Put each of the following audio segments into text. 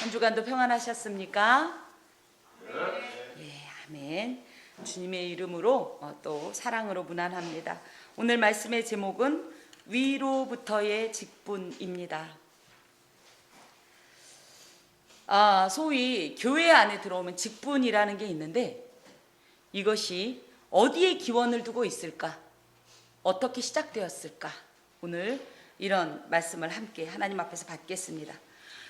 한 주간도 평안하셨습니까? 예, 아멘. 주님의 이름으로 또 사랑으로 문안합니다. 오늘 말씀의 제목은 위로부터의 직분입니다. 소위 교회 안에 들어오면 직분이라는 게 있는데 이것이 어디에 기원을 두고 있을까? 어떻게 시작되었을까? 오늘 이런 말씀을 함께 하나님 앞에서 받겠습니다.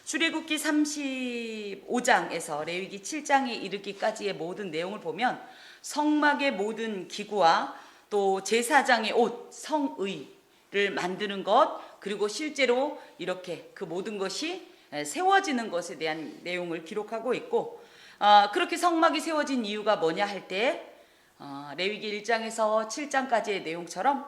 출애굽기 35장에서 레위기 7장에 이르기까지의 모든 내용을 보면 성막의 모든 기구와 또 제사장의 옷, 성의를 만드는 것, 그리고 실제로 이렇게 그 모든 것이 세워지는 것에 대한 내용을 기록하고 있고, 그렇게 성막이 세워진 이유가 뭐냐 할 때 레위기 1장에서 7장까지의 내용처럼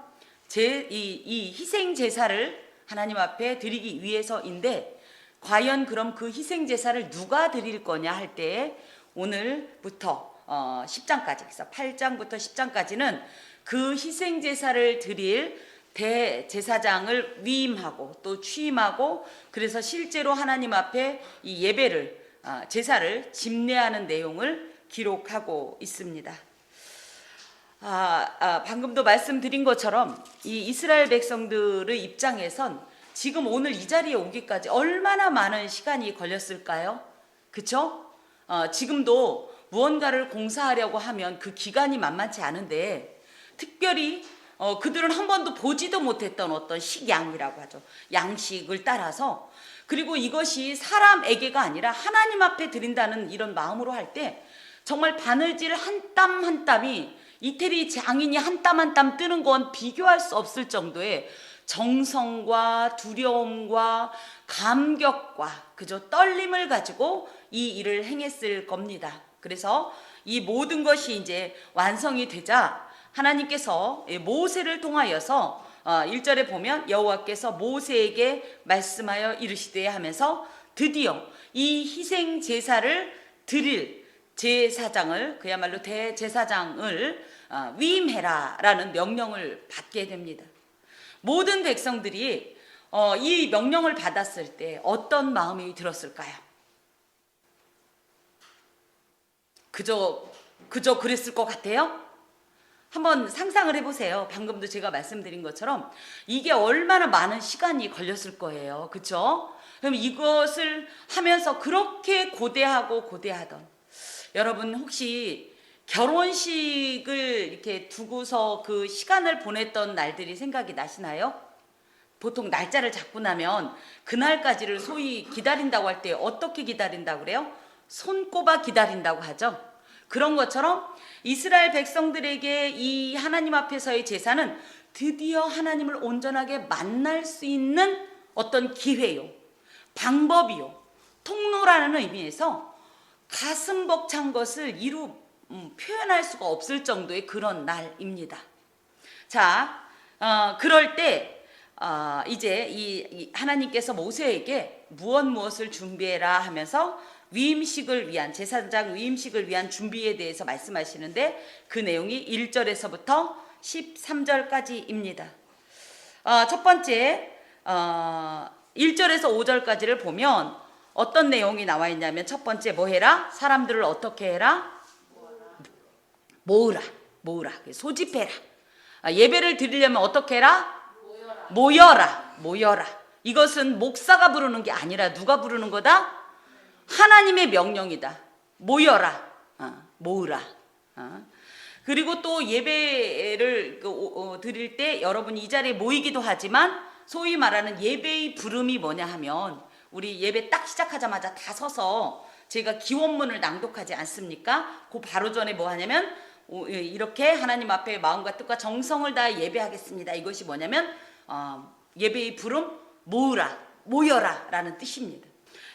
이 희생 제사를 하나님 앞에 드리기 위해서인데, 과연 그럼 그 희생 제사를 누가 드릴 거냐 할 때 오늘부터 10장까지, 그래서 8장부터 10장까지는 그 희생 제사를 드릴 대제사장을 위임하고 또 취임하고, 그래서 실제로 하나님 앞에 이 예배를 제사를 집례하는 내용을 기록하고 있습니다. 방금도 말씀드린 것처럼 이 이스라엘 백성들의 입장에선 지금 오늘 이 자리에 오기까지 얼마나 많은 시간이 걸렸을까요? 그쵸? 지금도 무언가를 공사하려고 하면 그 기간이 만만치 않은데, 특별히 그들은 한 번도 보지도 못했던 어떤 식양이라고 하죠. 양식을 따라서, 그리고 이것이 사람에게가 아니라 하나님 앞에 드린다는 이런 마음으로 할 때 정말 바느질 한 땀 한 땀이 이태리 장인이 한 땀 한 땀 뜨는 건 비교할 수 없을 정도의 정성과 두려움과 감격과 그저 떨림을 가지고 이 일을 행했을 겁니다. 그래서 이 모든 것이 이제 완성이 되자 하나님께서 모세를 통하여서 1절에 보면 여호와께서 모세에게 말씀하여 이르시되 하면서 드디어 이 희생 제사를 드릴 제사장을, 그야말로 대제사장을 위임해라 라는 명령을 받게 됩니다. 모든 백성들이 이 명령을 받았을 때 어떤 마음이 들었을까요? 그저 그랬을 것 같아요? 한번 상상을 해보세요. 방금도 제가 말씀드린 것처럼 이게 얼마나 많은 시간이 걸렸을 거예요. 그렇죠? 그럼 이것을 하면서 그렇게 고대하던 여러분, 혹시 결혼식을 이렇게 두고서 그 시간을 보냈던 날들이 생각이 나시나요? 보통 날짜를 잡고 나면 그날까지를 소위 기다린다고 할 때 어떻게 기다린다고 그래요? 손꼽아 기다린다고 하죠. 그런 것처럼 이스라엘 백성들에게 이 하나님 앞에서의 제사는 드디어 하나님을 온전하게 만날 수 있는 어떤 기회요, 방법이요, 통로라는 의미에서 가슴 벅찬 것을 표현할 수가 없을 정도의 그런 날입니다. 자, 그럴 때 이제 이 하나님께서 모세에게 무엇을 준비해라 하면서 위임식을 위한, 제사장 위임식을 위한 준비에 대해서 말씀하시는데 그 내용이 1절에서부터 13절까지입니다. 첫 번째 1절에서 5절까지를 보면 어떤 내용이 나와 있냐면, 첫 번째 뭐 해라? 사람들을 어떻게 해라? 모으라. 소집해라. 예배를 드리려면 어떻게 해라? 모여라. 이것은 목사가 부르는 게 아니라 누가 부르는 거다? 하나님의 명령이다. 모여라. 모으라. 그리고 또 예배를 드릴 때 여러분이 이 자리에 모이기도 하지만 소위 말하는 예배의 부름이 뭐냐 하면, 우리 예배 딱 시작하자마자 다 서서 제가 기원문을 낭독하지 않습니까? 그 바로 전에 뭐 하냐면 이렇게 하나님 앞에 마음과 뜻과 정성을 다해 예배하겠습니다. 이것이 뭐냐면 예배의 부름, 모여라 라는 뜻입니다.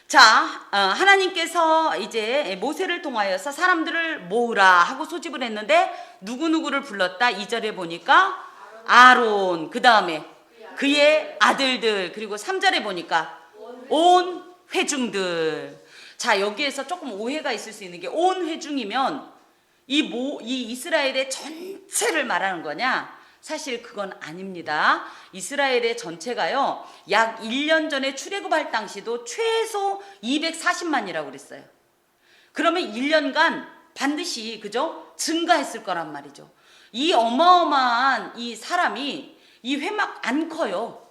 자, 하나님께서 이제 모세를 통하여서 사람들을 모으라 하고 소집을 했는데 누구누구를 불렀다? 2절에 보니까 아론, 그 다음에 그의 아들들, 그리고 3절에 보니까 온 회중들. 자, 여기에서 조금 오해가 있을 수 있는 게, 온 회중이면 이 이스라엘의 전체를 말하는 거냐, 사실 그건 아닙니다. 이스라엘의 전체가요, 약 1년 전에 출애굽할 당시도 최소 240만이라고 그랬어요. 그러면 1년간 반드시, 그죠? 증가했을 거란 말이죠. 이 어마어마한 이 사람이 이 회막 안 커요.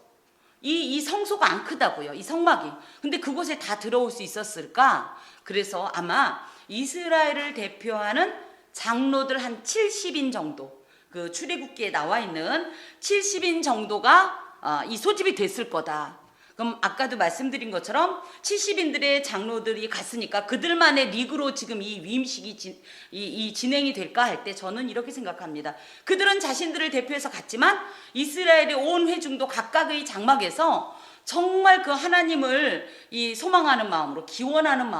이 성소가 안 크다고요. 이 성막이. 근데 그곳에 다 들어올 수 있었을까? 그래서 아마 이스라엘을 대표하는 장로들 한 70인 정도, 그 출애굽기에 나와 있는 70인 정도가 이 소집이 됐을 거다. 그럼 아까도 말씀드린 것처럼 70인들의 장로들이 갔으니까 그들만의 리그로 지금 이 위임식이 이 진행이 될까 할 때 저는 이렇게 생각합니다. 그들은 자신들을 대표해서 갔지만 이스라엘의 온 회중도 각각의 장막에서 정말 그 하나님을 이 소망하는 마음으로, 기원하는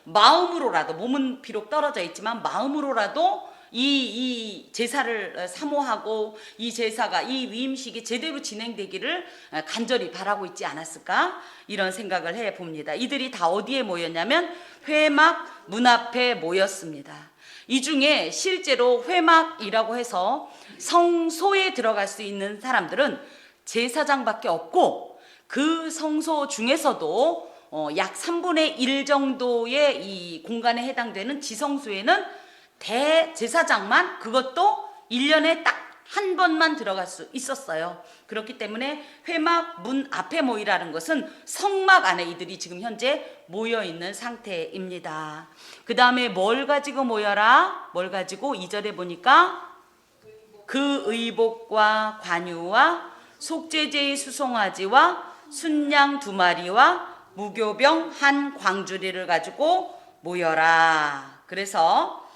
마음으로라도, 몸은 비록 떨어져 있지만 마음으로라도 이 제사를 사모하고 이 제사가, 이 위임식이 제대로 진행되기를 간절히 바라고 있지 않았을까, 이런 생각을 해 봅니다. 이들이 다 어디에 모였냐면 회막 문 앞에 모였습니다. 이 중에 실제로 회막이라고 해서 성소에 들어갈 수 있는 사람들은 제사장밖에 없고, 그 성소 중에서도 약 3분의 1 정도의 이 공간에 해당되는 지성소에는 대제사장만, 그것도 1년에 딱 한 번만 들어갈 수 있었어요. 그렇기 때문에 회막 문 앞에 모이라는 것은 성막 안에 이들이 지금 현재 모여 있는 상태입니다. 그 다음에 뭘 가지고 모여라? 뭘 가지고? 2절에 보니까 그 의복과 관유와 속죄제의 수송아지와 순양 2마리와 무교병 한 광주리를 가지고 모여라. 그래서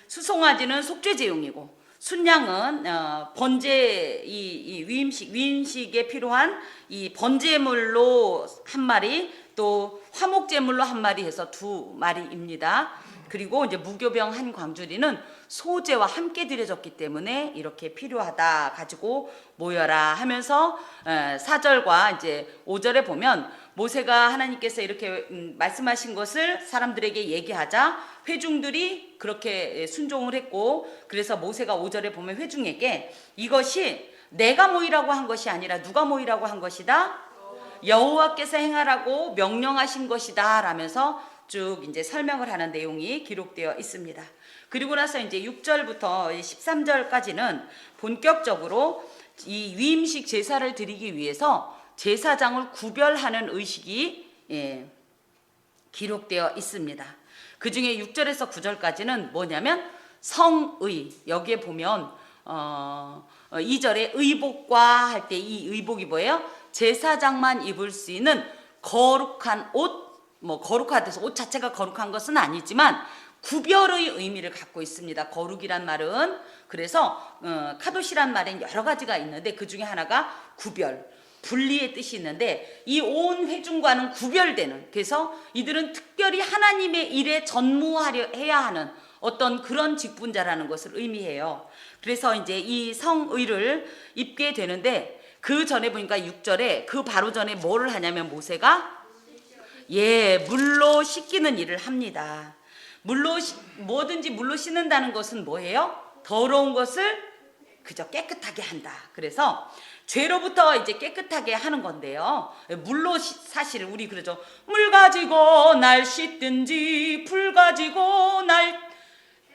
수송아지는 속죄제용이고, 순양은 번제, 이 위임식에 필요한 이 번제물로 1마리, 또 화목제물로 1마리 해서 2마리입니다. 그리고 이제 무교병 한 광주리는 소제와 함께 드려졌기 때문에 이렇게 필요하다 가지고 모여라 하면서 4절과 이제 5절에 보면 모세가 하나님께서 이렇게 말씀하신 것을 사람들에게 얘기하자 회중들이 그렇게 순종을 했고, 그래서 모세가 5절에 보면 회중에게 이것이 내가 모이라고 한 것이 아니라 누가 모이라고 한 것이다? 여호와께서 행하라고 명령하신 것이다 라면서 쭉 이제 설명을 하는 내용이 기록되어 있습니다. 그리고 나서 이제 6절부터 13절까지는 본격적으로 이 위임식 제사를 드리기 위해서 제사장을 구별하는 의식이 기록되어 있습니다. 그 중에 6절에서 9절까지는 뭐냐면 성의, 여기에 보면 2절에 의복과 할 때 이 의복이 뭐예요? 제사장만 입을 수 있는 거룩한 옷, 뭐 거룩하대서 옷 자체가 거룩한 것은 아니지만 구별의 의미를 갖고 있습니다. 거룩이란 말은, 그래서 카도시란 말엔 여러 가지가 있는데 그 중에 하나가 구별, 분리의 뜻이 있는데 이 온 회중과는 구별되는, 그래서 이들은 특별히 하나님의 일에 전무해야 하는 어떤 그런 직분자라는 것을 의미해요. 그래서 이제 이 성의를 입게 되는데, 그 전에 보니까 6절에 그 바로 전에 뭐를 하냐면 모세가 물로 씻기는 일을 합니다. 뭐든지 물로 씻는다는 것은 뭐예요? 더러운 것을 그저 깨끗하게 한다. 그래서 죄로부터 이제 깨끗하게 하는 건데요. 물로 사실 우리 그러죠. 물 가지고 날 씻든지 불 가지고 날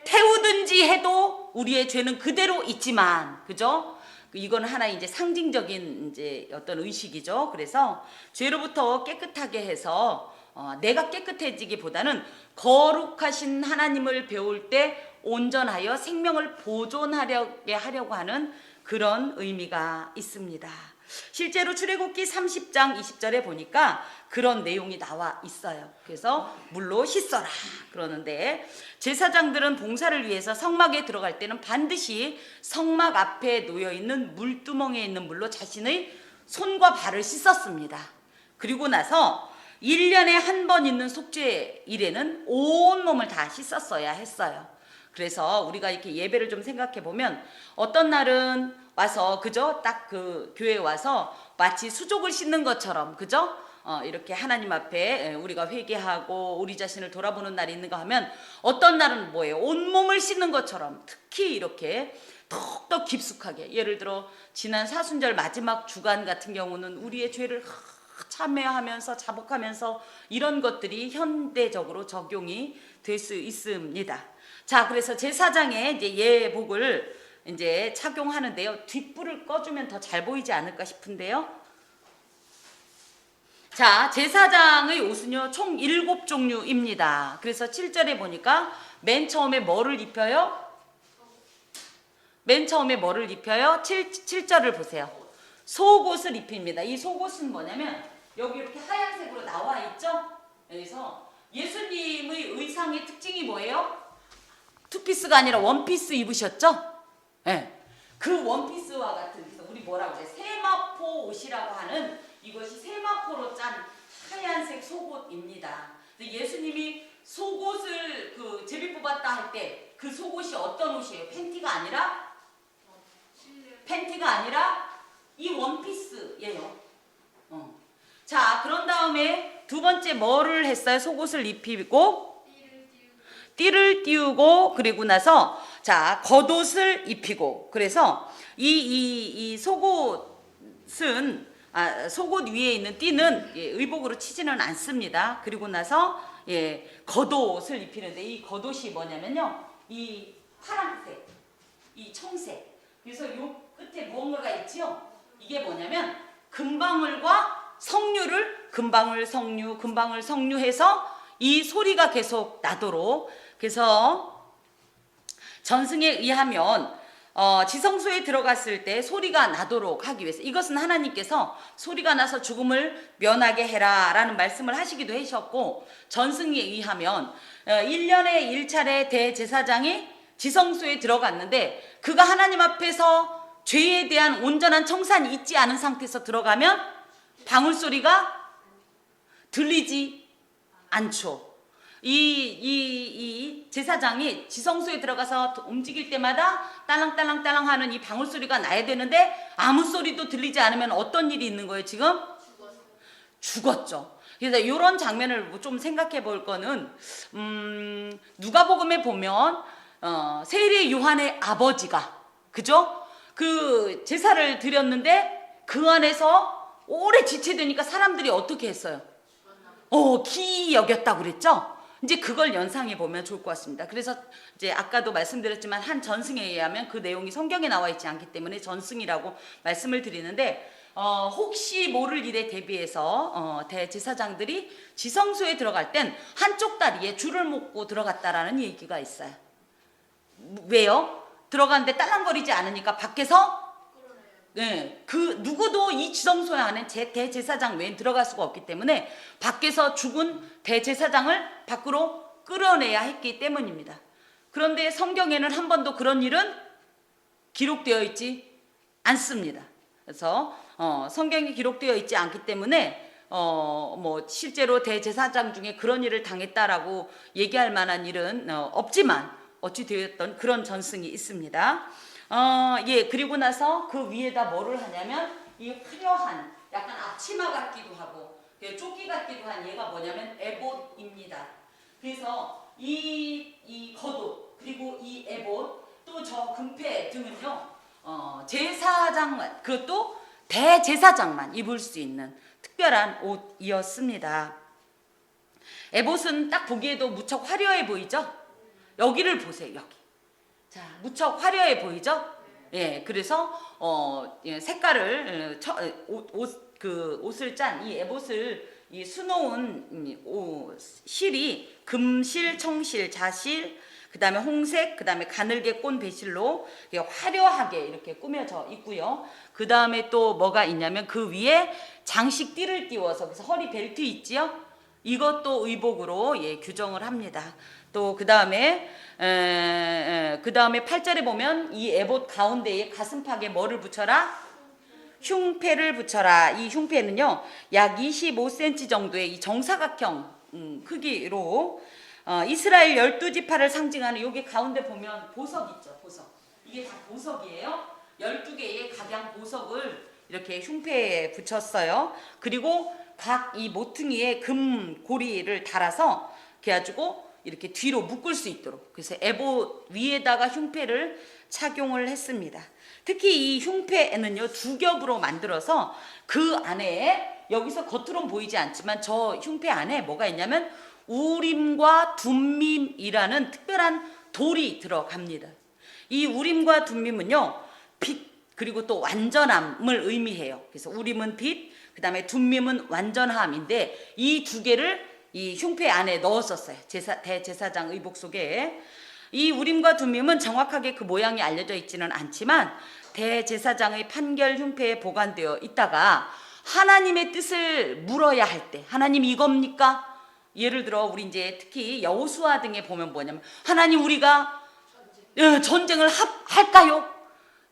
태우든지 해도 우리의 죄는 그대로 있지만, 그죠? 이건 하나의 이제 상징적인 이제 어떤 의식이죠. 그래서 죄로부터 깨끗하게 해서 내가 깨끗해지기보다는 거룩하신 하나님을 배울 때 온전하여 생명을 보존하려고 하는 그런 의미가 있습니다. 실제로 출애굽기 30장 20절에 보니까 그런 내용이 나와 있어요. 그래서 물로 씻어라 그러는데, 제사장들은 봉사를 위해서 성막에 들어갈 때는 반드시 성막 앞에 놓여있는 물두멍에 있는 물로 자신의 손과 발을 씻었습니다. 그리고 나서 1년에 한 번 있는 속죄일에는 온몸을 다 씻었어야 했어요. 그래서 우리가 이렇게 예배를 좀 생각해 보면 어떤 날은 와서, 그죠? 딱 그 교회에 와서 마치 수족을 씻는 것처럼, 그죠? 이렇게 하나님 앞에 우리가 회개하고 우리 자신을 돌아보는 날이 있는가 하면, 어떤 날은 뭐예요? 온몸을 씻는 것처럼, 특히 이렇게 더욱더 깊숙하게, 예를 들어 지난 사순절 마지막 주간 같은 경우는 우리의 죄를 참회하면서 자복하면서 이런 것들이 현대적으로 적용이 될 수 있습니다. 자, 그래서 제사장의 이제 예복을 이제 착용하는데요. 뒷불을 꺼주면 더 잘 보이지 않을까 싶은데요. 자, 제사장의 옷은요 총 7종류입니다. 그래서 7절에 보니까 맨 처음에 뭐를 입혀요? 맨 처음에 뭐를 입혀요? 7절을 보세요. 속옷을 입힙니다. 이 속옷은 뭐냐면 여기 이렇게 하얀색으로 나와 있죠? 그래서 예수님의 의상의 특징이 뭐예요? 투피스가 아니라 원피스 입으셨죠? 네. 그 원피스와 같은, 그래서 우리 뭐라고 그래? 세마포 옷이라고 하는, 이것이 세마포로 짠 하얀색 속옷입니다. 예수님이 속옷을 그 제비 뽑았다 할 때 그 속옷이 어떤 옷이에요? 팬티가 아니라 이 원피스예요. 자, 그런 다음에 두 번째 뭐를 했어요? 속옷을 입히고 띠를 띄우고, 그리고 나서 자, 겉옷을 입히고. 그래서 이 속옷은 속옷 위에 있는 띠는 의복으로 치지는 않습니다. 그리고 나서 겉옷을 입히는데, 이 겉옷이 뭐냐면요, 이 파란색, 이 청색. 그래서 요 끝에 무언가가 있지요. 이게 뭐냐면 금방울과 석류를 금방울 석류 해서 이 소리가 계속 나도록. 그래서 전승에 의하면 지성소에 들어갔을 때 소리가 나도록 하기 위해서, 이것은 하나님께서 소리가 나서 죽음을 면하게 해라 라는 말씀을 하시기도 하셨고, 전승에 의하면 1년에 1차례 대제사장이 지성소에 들어갔는데 그가 하나님 앞에서 죄에 대한 온전한 청산이 있지 않은 상태에서 들어가면 방울소리가 들리지 않죠. 이 제사장이 지성소에 들어가서 움직일 때마다 딸랑딸랑딸랑 하는 이 방울소리가 나야 되는데 아무 소리도 들리지 않으면 어떤 일이 있는 거예요 지금? 죽었죠. 그래서 이런 장면을 좀 생각해 볼 거는, 누가복음에 보면 세례 요한의 아버지가, 그죠? 그 제사를 드렸는데 그 안에서 오래 지체되니까 사람들이 어떻게 했어요? 기이 여겼다고 그랬죠? 이제 그걸 연상해 보면 좋을 것 같습니다. 그래서 이제 아까도 말씀드렸지만 한 전승에 의하면 그 내용이 성경에 나와 있지 않기 때문에 전승이라고 말씀을 드리는데, 혹시 모를 일에 대비해서 대제사장들이 지성소에 들어갈 땐 한쪽 다리에 줄을 묶고 들어갔다라는 얘기가 있어요. 왜요? 들어가는데 딸랑거리지 않으니까 밖에서, 그 누구도 이 지성소 안에 대제사장 외엔 들어갈 수가 없기 때문에 밖에서 죽은 대제사장을 밖으로 끌어내야 했기 때문입니다. 그런데 성경에는 한 번도 그런 일은 기록되어 있지 않습니다. 그래서 성경에 기록되어 있지 않기 때문에 뭐 실제로 대제사장 중에 그런 일을 당했다라고 얘기할 만한 일은 없지만 어찌 되었던 그런 전승이 있습니다. 그리고 나서 그 위에다 뭐를 하냐면 이 화려한 약간 앞치마 같기도 하고 조끼 같기도 한 얘가 뭐냐면 에봇입니다. 그래서 이 겉옷 그리고 이 에봇 또 저 금패 등은요 제사장, 그것도 대제사장만 입을 수 있는 특별한 옷이었습니다. 에봇은 딱 보기에도 무척 화려해 보이죠? 여기를 보세요. 여기. 자, 무척 화려해 보이죠? 그래서 색깔을 옷을 짠 이 에봇을 이 수놓은 실이 금실, 청실, 자실, 그 다음에 홍색, 그 다음에 가늘게 꼰 배실로 화려하게 이렇게 꾸며져 있고요. 그 다음에 또 뭐가 있냐면 그 위에 장식 띠를 띄워서, 그래서 허리 벨트 있지요? 이것도 의복으로 규정을 합니다. 또 그 다음에 8절에 보면 이 에봇 가운데에 가슴팍에 뭐를 붙여라? 흉패를 붙여라. 이 흉패는요 약 25cm 정도의 이 정사각형 크기로 이스라엘 12지파를 상징하는, 여기 가운데 보면 보석 있죠. 보석. 이게 다 보석이에요. 12개의 각양 보석을 이렇게 흉패에 붙였어요. 그리고 각 이 모퉁이에 금 고리를 달아서 그래가지고 이렇게 뒤로 묶을 수 있도록, 그래서 에봇 위에다가 흉패를 착용을 했습니다. 특히 이 흉패에는요, 두 겹으로 만들어서 그 안에, 여기서 겉으로는 보이지 않지만 저 흉패 안에 뭐가 있냐면 우림과 둠밈이라는 특별한 돌이 들어갑니다. 이 우림과 둠밈은요, 빛 그리고 또 완전함을 의미해요. 그래서 우림은 빛, 그 다음에 둠밈은 완전함인데 이 두 개를 이 흉패 안에 넣었었어요. 대제사장 의복 속에. 이 우림과 둠밈은 정확하게 그 모양이 알려져 있지는 않지만 대제사장의 판결 흉패에 보관되어 있다가 하나님의 뜻을 물어야 할 때, 하나님 이겁니까? 예를 들어 우리 이제 특히 여호수아 등에 보면 뭐냐면, 하나님 우리가 전쟁을 할까요?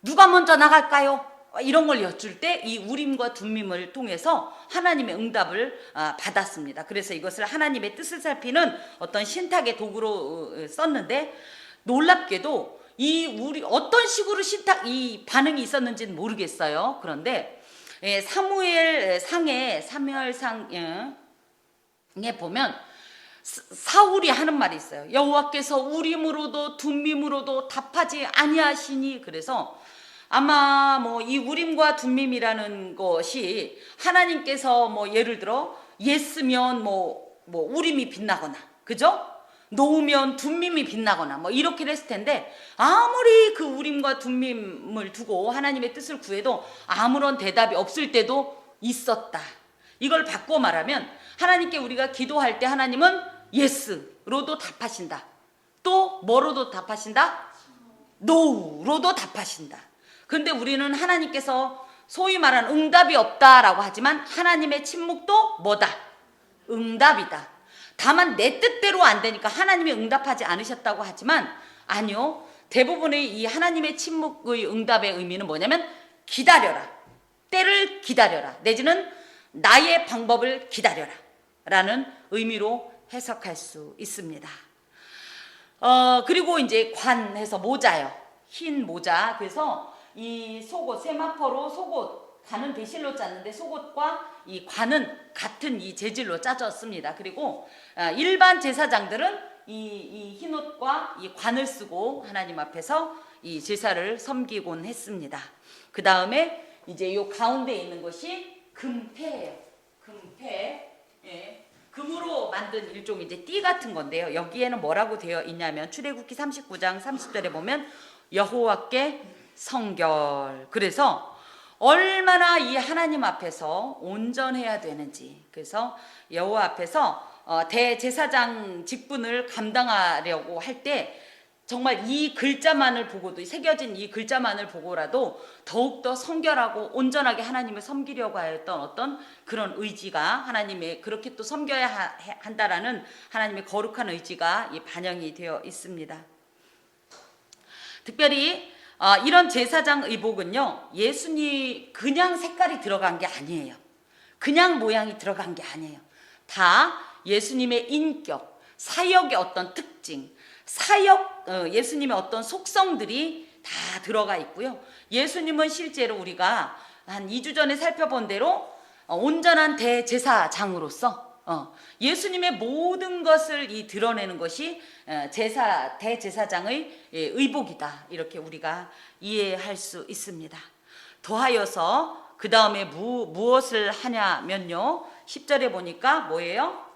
누가 먼저 나갈까요? 이런 걸 여쭐 때 이 우림과 둠밈을 통해서 하나님의 응답을 받았습니다. 그래서 이것을 하나님의 뜻을 살피는 어떤 신탁의 도구로 썼는데, 놀랍게도 우리 어떤 식으로 이 반응이 있었는지는 모르겠어요. 그런데 사무엘상에 보면 사울이 하는 말이 있어요. 여호와께서 우림으로도 둠밈으로도 답하지 아니하시니. 그래서 아마 뭐 이 우림과 둠밈이라는 것이 하나님께서 뭐 예를 들어 예스면 뭐 우림이 빛나거나, 그죠? 노우면 둠밈이 빛나거나 뭐 이렇게 했을 텐데, 아무리 그 우림과 둠밈을 두고 하나님의 뜻을 구해도 아무런 대답이 없을 때도 있었다. 이걸 바꿔 말하면 하나님께 우리가 기도할 때 하나님은 예스로도 답하신다. 또 뭐로도 답하신다? 노우로도 답하신다. 근데 우리는 하나님께서 소위 말하는 응답이 없다라고 하지만 하나님의 침묵도 뭐다? 응답이다. 다만 내 뜻대로 안 되니까 하나님이 응답하지 않으셨다고 하지만, 아니요, 대부분의 이 하나님의 침묵의 응답의 의미는 뭐냐면 기다려라, 때를 기다려라, 내지는 나의 방법을 기다려라 라는 의미로 해석할 수 있습니다. 그리고 이제 관해서 모자요, 흰 모자. 그래서 이 속옷, 세마포로 속옷, 관은 배실로 짰는데 속옷과 이 관은 같은 이 재질로 짜졌습니다. 그리고 일반 제사장들은 이 흰옷과 이 관을 쓰고 하나님 앞에서 이 제사를 섬기곤 했습니다. 그 다음에 이제 요 가운데 있는 것이 금패예요. 금패. 예. 금으로 만든 일종 이제 띠 같은 건데요. 여기에는 뭐라고 되어 있냐면 출애굽기 39장 30절에 보면 여호와께 성결. 그래서 얼마나 이 하나님 앞에서 온전해야 되는지, 그래서 여호와 앞에서 대제사장 직분을 감당하려고 할 때 정말 이 글자만을 보고도, 새겨진 이 글자만을 보고라도 더욱더 성결하고 온전하게 하나님을 섬기려고 하였던 어떤 그런 의지가, 하나님의 그렇게 또 섬겨야 한다라는 하나님의 거룩한 의지가 반영이 되어 있습니다. 특별히 이런 제사장 의복은요, 예수님 그냥 색깔이 들어간 게 아니에요. 그냥 모양이 들어간 게 아니에요. 다 예수님의 인격, 사역의 어떤 특징, 예수님의 어떤 속성들이 다 들어가 있고요. 예수님은 실제로 우리가 한 2주 전에 살펴본 대로 온전한 대제사장으로서 예수님의 모든 것을 드러내는 것이 대제사장의 의복이다, 이렇게 우리가 이해할 수 있습니다. 더하여서 그 다음에 무엇을 하냐면요, 10절에 보니까 뭐예요?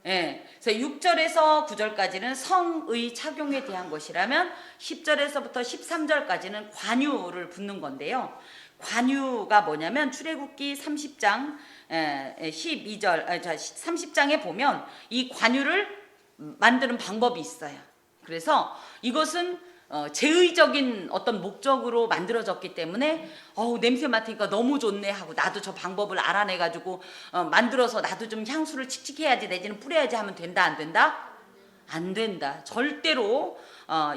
그래서 6절에서 9절까지는 성의 착용에 대한 것이라면 10절에서부터 13절까지는 관유를 붙는 건데요. 관유가 뭐냐면 출애굽기 30장 30장에 보면 이 관유를 만드는 방법이 있어요. 그래서 이것은 제의적인 어떤 목적으로 만들어졌기 때문에 냄새 맡으니까 너무 좋네 하고 나도 저 방법을 알아내가지고 만들어서 나도 좀 향수를 칙칙해야지 내지는 뿌려야지 하면 된다, 안 된다? 안 된다. 절대로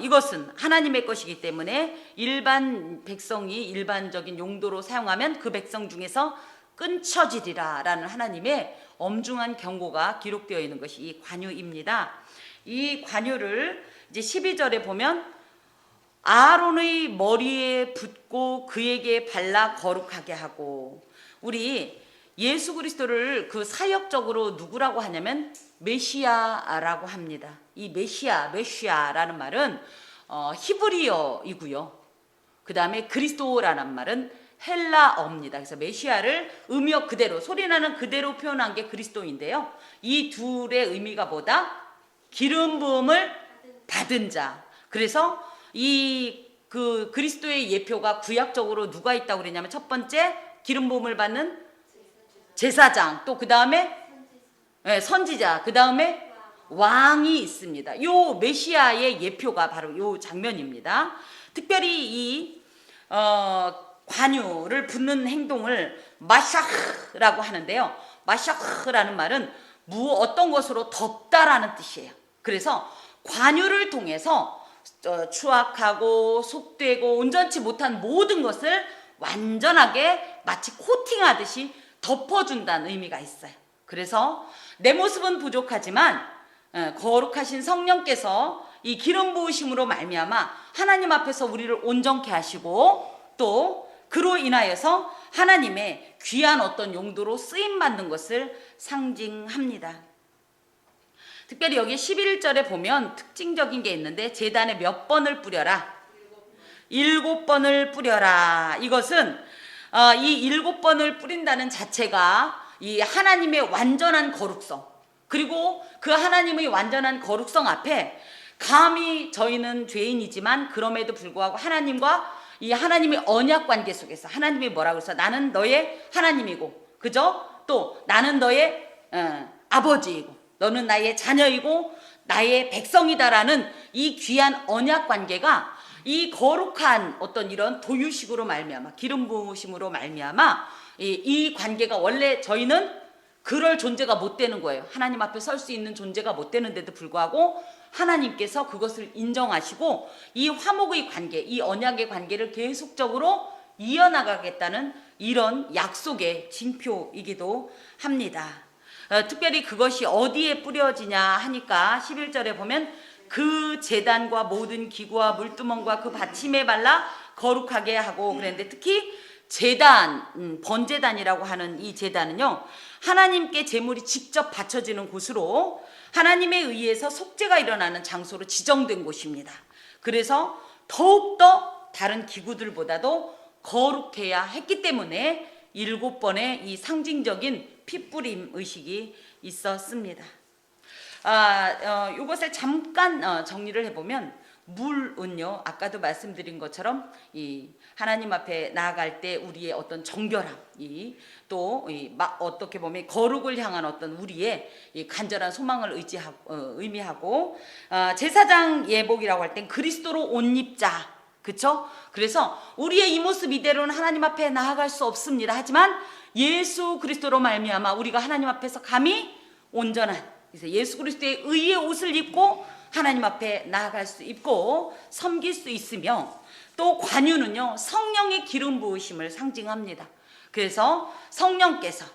이것은 하나님의 것이기 때문에 일반 백성이 일반적인 용도로 사용하면 그 백성 중에서 끊쳐지리라 라는 하나님의 엄중한 경고가 기록되어 있는 것이 이 관유입니다. 이 관유를 이제 12절에 보면 아론의 머리에 붓고 그에게 발라 거룩하게 하고, 우리 예수 그리스도를 그 사역적으로 누구라고 하냐면 메시아라고 합니다. 이 메시아라는 말은 히브리어이고요. 그 다음에 그리스도라는 말은 헬라어입니다. 그래서 메시아를 의미어 그대로, 소리나는 그대로 표현한 게 그리스도인데요. 이 둘의 의미가 뭐다? 기름 부음을 받은 자. 그래서 이 그 그리스도의 예표가 구약적으로 누가 있다고 그랬냐면, 첫 번째 기름 부음을 받는 제사장, 또 그 다음에 선지자, 그 다음에 왕이 있습니다. 요 메시아의 예표가 바로 요 장면입니다. 특별히 이 관유를 붓는 행동을 마샤흐라고 하는데요. 마샤흐라는 말은 어떤 것으로 덮다라는 뜻이에요. 그래서 관유를 통해서 추악하고 속되고 온전치 못한 모든 것을 완전하게 마치 코팅하듯이 덮어준다는 의미가 있어요. 그래서 내 모습은 부족하지만 거룩하신 성령께서 이 기름 부으심으로 말미암아 하나님 앞에서 우리를 온전케 하시고, 또 그로 인하여서 하나님의 귀한 어떤 용도로 쓰임 받는 것을 상징합니다. 특별히 여기 11절에 보면 특징적인 게 있는데, 제단에 몇 번을 뿌려라? 7번을 뿌려라. 이것은 이 7번을 뿌린다는 자체가 이 하나님의 완전한 거룩성, 그리고 그 하나님의 완전한 거룩성 앞에 감히 저희는 죄인이지만 그럼에도 불구하고 하나님과 이 하나님의 언약 관계 속에서 하나님이 뭐라고 해서 나는 너의 하나님이고, 그죠? 또 나는 너의 아버지이고 너는 나의 자녀이고 나의 백성이다라는 이 귀한 언약 관계가 이 거룩한 어떤 이런 도유식으로 말미암아, 기름 부으심으로 말미암아 이 관계가, 원래 저희는 그럴 존재가 못 되는 거예요. 하나님 앞에 설 수 있는 존재가 못 되는데도 불구하고 하나님께서 그것을 인정하시고 이 화목의 관계, 이 언약의 관계를 계속적으로 이어나가겠다는 이런 약속의 징표이기도 합니다. 특별히 그것이 어디에 뿌려지냐 하니까 11절에 보면 그 제단과 모든 기구와 물두멍과 그 받침에 발라 거룩하게 하고 그랬는데, 특히 제단, 번제단이라고 하는 이 제단은요, 하나님께 제물이 직접 바쳐지는 곳으로 하나님에 의해서 속죄가 일어나는 장소로 지정된 곳입니다. 그래서 더욱더 다른 기구들보다도 거룩해야 했기 때문에 7번의 이 상징적인 핏뿌림 의식이 있었습니다. 이것을 잠깐 정리를 해보면, 물은요, 아까도 말씀드린 것처럼 이 하나님 앞에 나아갈 때 우리의 어떤 정결함, 또 어떻게 보면 거룩을 향한 어떤 우리의 이 간절한 소망을 의미하고, 제사장 예복이라고 할 땐 그리스도로 옷 입자, 그렇죠? 그래서 우리의 이 모습 이대로는 하나님 앞에 나아갈 수 없습니다. 하지만 예수 그리스도로 말미암아 우리가 하나님 앞에서 감히 온전한, 그래서 예수 그리스도의 의의 옷을 입고 하나님 앞에 나아갈 수 있고 섬길 수 있으며, 또 관유는요, 성령의 기름 부으심을 상징합니다. 그래서 성령께서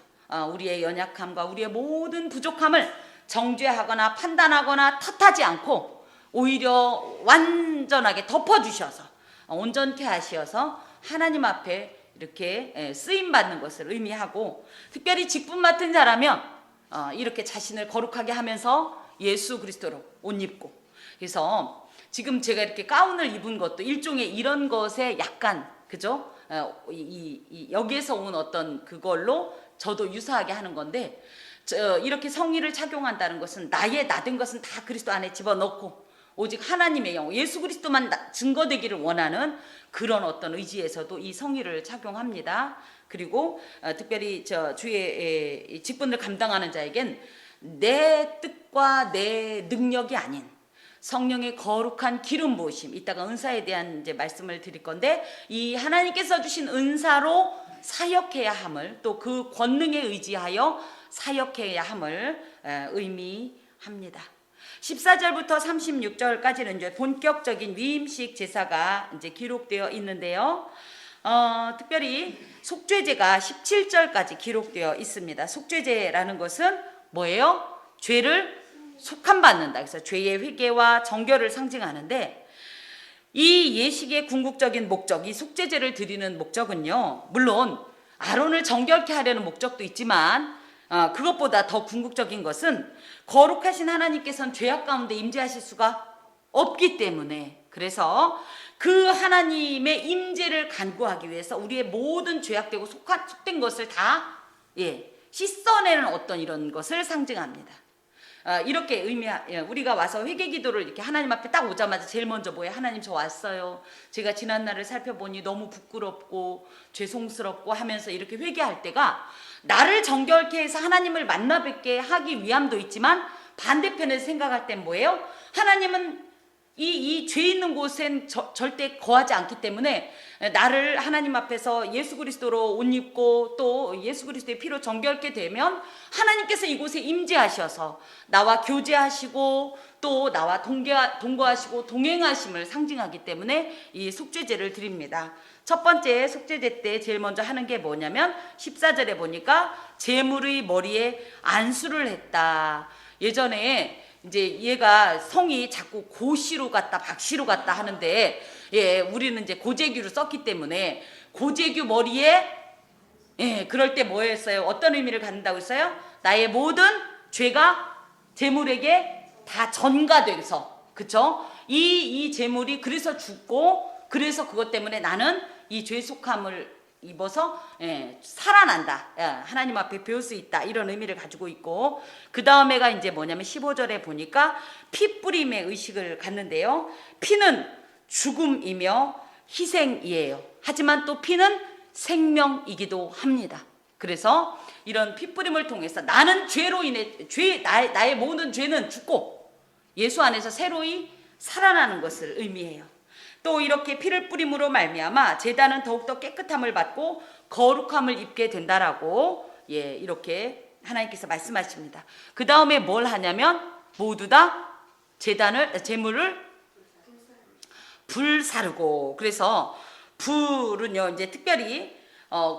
우리의 연약함과 우리의 모든 부족함을 정죄하거나 판단하거나 탓하지 않고 오히려 완전하게 덮어주셔서 온전케 하시어서 하나님 앞에 이렇게 쓰임받는 것을 의미하고, 특별히 직분 맡은 자라면 이렇게 자신을 거룩하게 하면서 예수 그리스도로 옷 입고, 그래서 지금 제가 이렇게 가운을 입은 것도 일종의 이런 것에 약간, 그죠? 여기에서 온 어떤 그걸로 저도 유사하게 하는 건데, 이렇게 성의를 착용한다는 것은 나의 나된 것은 다 그리스도 안에 집어넣고 오직 하나님의 영, 예수 그리스도만 증거되기를 원하는 그런 어떤 의지에서도 이 성의를 착용합니다. 그리고 특별히 주의 직분을 감당하는 자에겐 내 뜻과 내 능력이 아닌 성령의 거룩한 기름 부으심, 이따가 은사에 대한 이제 말씀을 드릴 건데, 이 하나님께서 주신 은사로 사역해야 함을, 또 그 권능에 의지하여 사역해야 함을 의미합니다. 14절부터 36절까지는 이제 본격적인 위임식 제사가 이제 기록되어 있는데요. 특별히 속죄제가 17절까지 기록되어 있습니다. 속죄제라는 것은 뭐예요? 죄를 속함받는다. 그래서 죄의 회개와 정결을 상징하는데, 이 예식의 궁극적인 목적, 이 속죄제를 드리는 목적은요, 물론 아론을 정결케 하려는 목적도 있지만 그것보다 더 궁극적인 것은 거룩하신 하나님께서는 죄악 가운데 임재하실 수가 없기 때문에, 그래서 그 하나님의 임재를 간구하기 위해서 우리의 모든 죄악되고 속된 것을 다 씻어내는 어떤 이런 것을 상징합니다. 이렇게 우리가 와서 회개기도를 이렇게 하나님 앞에 딱 오자마자 제일 먼저 뭐예요? 하나님, 저 왔어요. 제가 지난 날을 살펴보니 너무 부끄럽고 죄송스럽고 하면서 이렇게 회개할 때가 나를 정결케 해서 하나님을 만나 뵙게 하기 위함도 있지만, 반대편에서 생각할 땐 뭐예요? 하나님은 이 죄 있는 곳엔 절대 거하지 않기 때문에 나를 하나님 앞에서 예수 그리스도로 옷 입고 또 예수 그리스도의 피로 정결케 되면 하나님께서 이곳에 임재하셔서 나와 교제하시고 또 나와 동거하시고 동행하심을 상징하기 때문에 이 속죄제를 드립니다. 첫 번째 속죄제 때 제일 먼저 하는 게 뭐냐면 14절에 보니까 제물의 머리에 안수를 했다. 예전에 이제 얘가 성이 자꾸 고시로 갔다 박시로 갔다 하는데, 우리는 이제 고재규를 썼기 때문에 고재규 머리에 그럴 때 뭐 했어요? 어떤 의미를 갖는다고 했어요? 나의 모든 죄가 제물에게 다 전가돼서, 그쵸? 이 제물이 그래서 죽고, 그래서 그것 때문에 나는 이 죄 속함을 입어서 살아난다. 하나님 앞에 배울 수 있다. 이런 의미를 가지고 있고, 그 다음에가 이제 뭐냐면 15절에 보니까 피 뿌림의 의식을 갖는데요. 피는 죽음이며 희생이에요. 하지만 또 피는 생명이기도 합니다. 그래서 이런 피 뿌림을 통해서 나는 죄로 인해 나의 모든 죄는 죽고 예수 안에서 새로이 살아나는 것을 의미해요. 또 이렇게 피를 뿌림으로 말미암아 제단은 더욱더 깨끗함을 받고 거룩함을 입게 된다라고 이렇게 하나님께서 말씀하십니다. 그 다음에 뭘 하냐면 모두 다 제물을 불사르고, 그래서 불은요 이제 특별히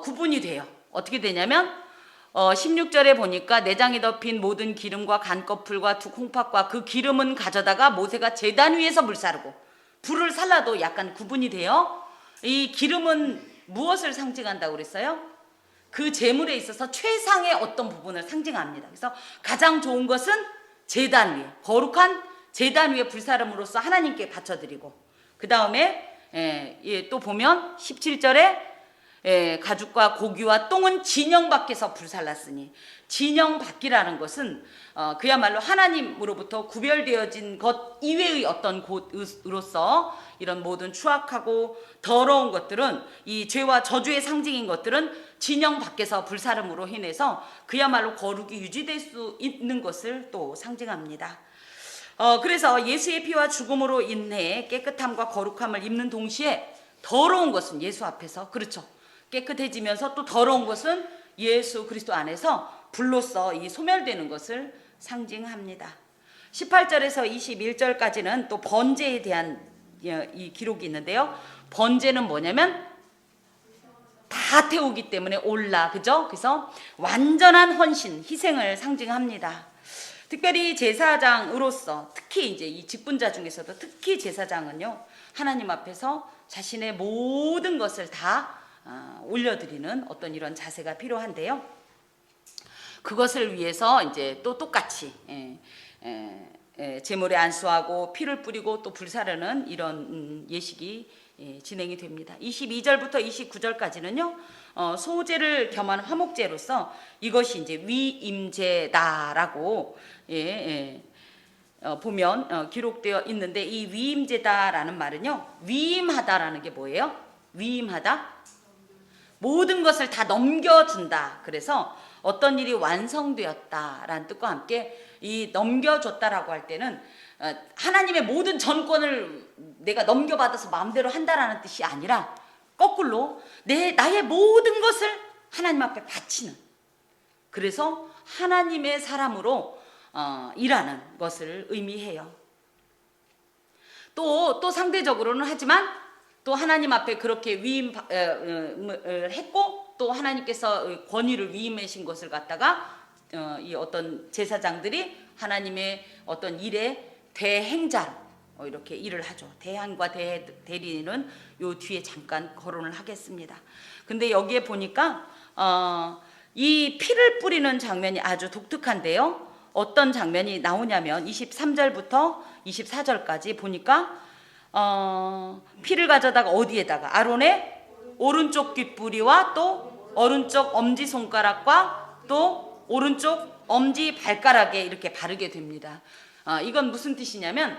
구분이 돼요. 어떻게 되냐면 16절에 보니까 내장에 덮인 모든 기름과 간꺼풀과 두 콩팥과 그 기름은 가져다가 모세가 제단 위에서 불사르고, 불을 살라도 약간 구분이 돼요. 이 기름은 무엇을 상징한다고 그랬어요? 그 제물에 있어서 최상의 어떤 부분을 상징합니다. 그래서 가장 좋은 것은 제단 위에, 거룩한 제단 위에 불사름으로써 하나님께 바쳐드리고, 그 다음에 또 보면 17절에 가죽과 고기와 똥은 진영 밖에서 불살랐으니, 진영 밖이라는 것은 그야말로 하나님으로부터 구별되어진 것 이외의 어떤 곳으로서 이런 모든 추악하고 더러운 것들은, 이 죄와 저주의 상징인 것들은 진영 밖에서 불사름으로 인해서 그야말로 거룩이 유지될 수 있는 것을 또 상징합니다. 그래서 예수의 피와 죽음으로 인해 깨끗함과 거룩함을 입는 동시에 더러운 것은 예수 앞에서, 그렇죠, 깨끗해지면서 또 더러운 것은 예수 그리스도 안에서 불로써 이 소멸되는 것을 상징합니다. 18절에서 21절까지는 또 번제에 대한 이 기록이 있는데요. 번제는 뭐냐면 다 태우기 때문에 올라, 그죠? 그래서 완전한 헌신, 희생을 상징합니다. 특별히 제사장으로서, 특히 이제 이 직분자 중에서도 특히 제사장은요, 하나님 앞에서 자신의 모든 것을 다 올려드리는 어떤 이런 자세가 필요한데요. 그것을 위해서 이제 또 똑같이 제물에 안수하고 피를 뿌리고 또 불사르는 이런 예식이 진행이 됩니다. 22절부터 29절까지는요, 소제를 겸한 화목제로서 이것이 이제 위임제다라고 보면 기록되어 있는데, 이 위임제다라는 말은요, 위임하다라는 게 뭐예요? 위임하다? 모든 것을 다 넘겨준다. 그래서 어떤 일이 완성되었다라는 뜻과 함께 이 넘겨줬다라고 할 때는 하나님의 모든 전권을 내가 넘겨받아서 마음대로 한다라는 뜻이 아니라 거꾸로 나의 모든 것을 하나님 앞에 바치는, 그래서 하나님의 사람으로 일하는 것을 의미해요. 또 상대적으로는 하지만 또 하나님 앞에 그렇게 위임을 했고 또 하나님께서 권위를 위임하신 것을 갖다가 이 어떤 제사장들이 하나님의 어떤 일의 대행자로 이렇게 일을 하죠. 대항과 대리는 요 뒤에 잠깐 거론을 하겠습니다. 근데 여기에 보니까 이 피를 뿌리는 장면이 아주 독특한데요. 어떤 장면이 나오냐면 23절부터 24절까지 보니까 피를 가져다가 어디에다가 아론의 오른쪽 귓뿌리와 또 오른쪽 엄지손가락과 또 오른쪽 엄지 발가락에 이렇게 바르게 됩니다. 이건 무슨 뜻이냐면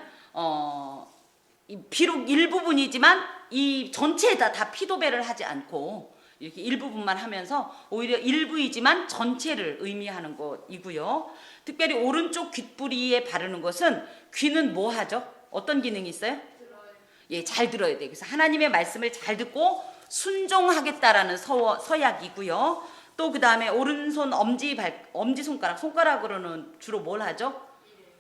비록 일부분이지만 이 전체에다 다 피도배를 하지 않고 이렇게 일부분만 하면서 오히려 일부이지만 전체를 의미하는 것이고요. 특별히 오른쪽 귓뿌리에 바르는 것은 귀는 뭐 하죠? 어떤 기능이 있어요? 예, 잘 들어야 돼요. 그래서 하나님의 말씀을 잘 듣고 순종하겠다라는 서약이고요. 또 그 다음에 오른손 엄지 손가락으로는 주로 뭘 하죠?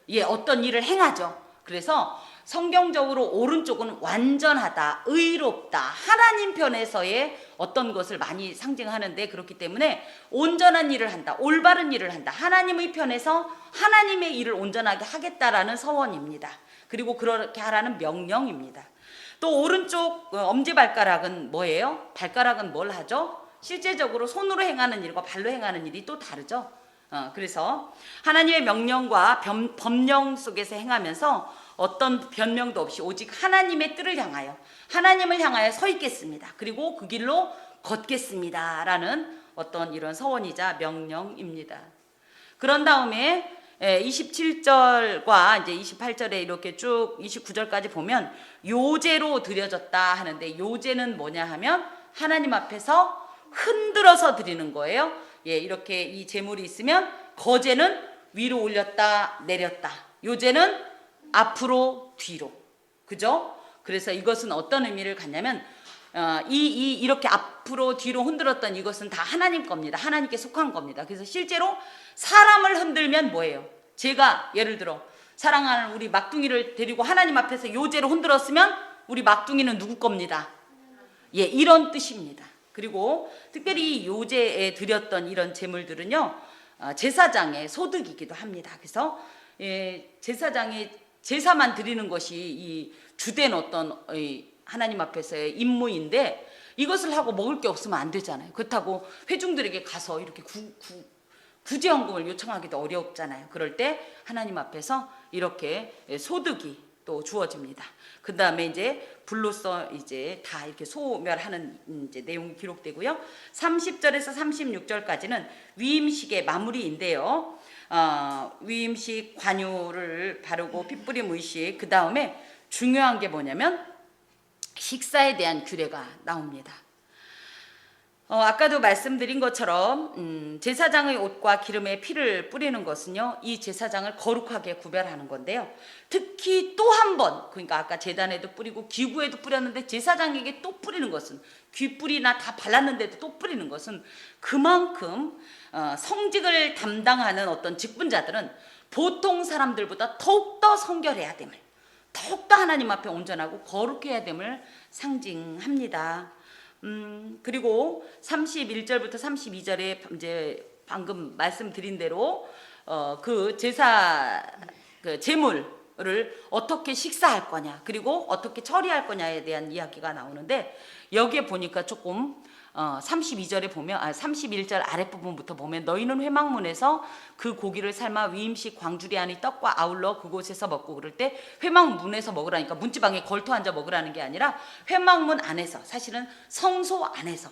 예, 어떤 일을 행하죠. 그래서 성경적으로 오른쪽은 완전하다, 의롭다, 하나님 편에서의 어떤 것을 많이 상징하는데, 그렇기 때문에 온전한 일을 한다, 올바른 일을 한다, 하나님의 편에서 하나님의 일을 온전하게 하겠다라는 서원입니다. 그리고 그렇게 하라는 명령입니다. 또 오른쪽 엄지발가락은 뭐예요? 발가락은 뭘 하죠? 실제적으로 손으로 행하는 일과 발로 행하는 일이 또 다르죠. 그래서 하나님의 명령과 법령 속에서 행하면서 어떤 변명도 없이 오직 하나님의 뜻을 향하여, 하나님을 향하여 서 있겠습니다. 그리고 그 길로 걷겠습니다 라는 어떤 이런 서원이자 명령입니다. 그런 다음에 27절과 이제 28절에 이렇게 쭉 29절까지 보면 요제로 드려졌다 하는데, 요제는 뭐냐 하면 하나님 앞에서 흔들어서 드리는 거예요. 예, 이렇게 이 제물이 있으면 거제는 위로 올렸다 내렸다, 요제는 앞으로 뒤로, 그죠? 그래서 이것은 어떤 의미를 갖냐면 이렇게 앞으로 뒤로 흔들었던 이것은 다 하나님 겁니다. 하나님께 속한 겁니다. 그래서 실제로 사람을 흔들면 뭐예요? 제가 예를 들어 사랑하는 우리 막둥이를 데리고 하나님 앞에서 요제로 흔들었으면 우리 막둥이는 누구 겁니다? 예, 이런 뜻입니다. 그리고 특별히 요제에 드렸던 이런 제물들은요, 제사장의 소득이기도 합니다. 그래서 제사장이 제사만 드리는 것이 이 주된 어떤 하나님 앞에서의 임무인데, 이것을 하고 먹을 게 없으면 안 되잖아요. 그렇다고 회중들에게 가서 이렇게 구제헌금을 요청하기도 어렵잖아요. 그럴 때 하나님 앞에서 이렇게 소득이 또 주어집니다. 그 다음에 이제 불로써 이제 다 이렇게 소멸하는 이제 내용이 기록되고요. 30절에서 36절까지는 위임식의 마무리인데요. 위임식 관유를 바르고 핏뿌림 의식, 그 다음에 중요한 게 뭐냐면 식사에 대한 규례가 나옵니다. 아까도 말씀드린 것처럼 제사장의 옷과 기름에 피를 뿌리는 것은요, 이 제사장을 거룩하게 구별하는 건데요. 특히 또 한 번, 그러니까 아까 제단에도 뿌리고 기구에도 뿌렸는데 제사장에게 또 뿌리는 것은, 귓불이나 다 발랐는데도 또 뿌리는 것은 그만큼 성직을 담당하는 어떤 직분자들은 보통 사람들보다 더욱더 성결해야 됨을, 더욱더 하나님 앞에 온전하고 거룩해야 됨을 상징합니다. 그리고 31절부터 32절에 이제 방금 말씀드린 대로 그 제사 제물을 어떻게 식사할 거냐, 그리고 어떻게 처리할 거냐에 대한 이야기가 나오는데, 여기에 보니까 조금 32절에 보면 31절 아랫부분부터 보면 너희는 회막문에서 그 고기를 삶아 위임식 광주리 안의 떡과 아울러 그곳에서 먹고, 그럴 때 회막문에서 먹으라니까 문지방에 걸터 앉아 먹으라는 게 아니라 회막문 안에서, 사실은 성소 안에서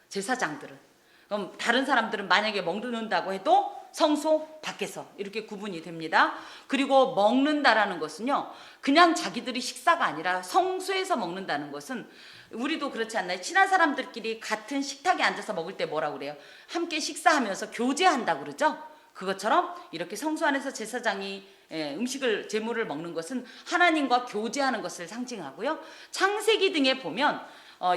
제사장들은, 그럼 다른 사람들은 만약에 먹는다고 해도 성소 밖에서 이렇게 구분이 됩니다. 그리고 먹는다라는 것은요, 그냥 자기들이 식사가 아니라 성소에서 먹는다는 것은, 우리도 그렇지 않나요? 친한 사람들끼리 같은 식탁에 앉아서 먹을 때 뭐라고 그래요? 함께 식사하면서 교제한다고 그러죠? 그것처럼 이렇게 성소 안에서 제사장이 음식을, 제물을 먹는 것은 하나님과 교제하는 것을 상징하고요. 창세기 등에 보면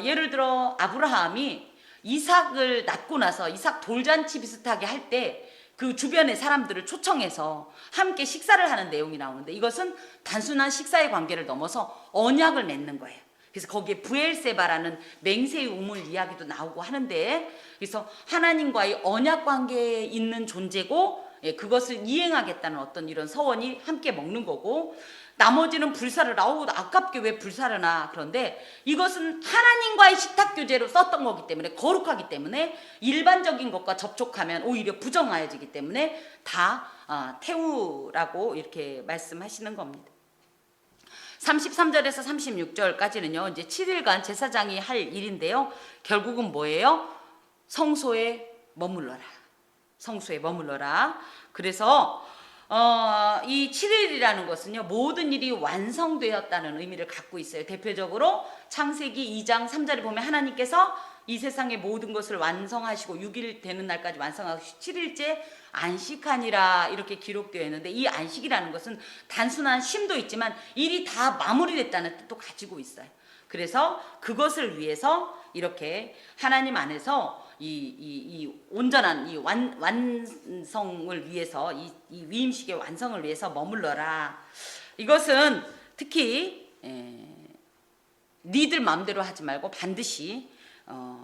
예를 들어 아브라함이 이삭을 낳고 나서 이삭 돌잔치 비슷하게 할 때 그 주변의 사람들을 초청해서 함께 식사를 하는 내용이 나오는데, 이것은 단순한 식사의 관계를 넘어서 언약을 맺는 거예요. 그래서 거기에 부엘세바라는 맹세의 우물 이야기도 나오고 하는데, 그래서 하나님과의 언약 관계에 있는 존재고 예, 그것을 이행하겠다는 어떤 이런 서원이 함께 먹는 거고, 나머지는 불사를 아우 아깝게 왜 불사를 나. 그런데 이것은 하나님과의 식탁 교제로 썼던 거기 때문에, 거룩하기 때문에 일반적인 것과 접촉하면 오히려 부정하여지기 때문에 다 태우라고 이렇게 말씀하시는 겁니다. 33절에서 36절까지는요, 이제 7일간 제사장이 할 일인데요, 결국은 뭐예요? 성소에 머물러라. 성소에 머물러라. 그래서 이 7일이라는 것은요, 모든 일이 완성되었다는 의미를 갖고 있어요. 대표적으로 창세기 2장 3절에 보면 하나님께서 이 세상의 모든 것을 완성하시고 6일 되는 날까지 완성하고 7일째 안식하니라 이렇게 기록되어 있는데, 이 안식이라는 것은 단순한 쉼도 있지만 일이 다 마무리됐다는 뜻도 가지고 있어요. 그래서 그것을 위해서 이렇게 하나님 안에서 이 온전한 이 완성을 위해서, 이 위임식의 완성을 위해서 머물러라. 이것은 특히 니들 마음대로 하지 말고 반드시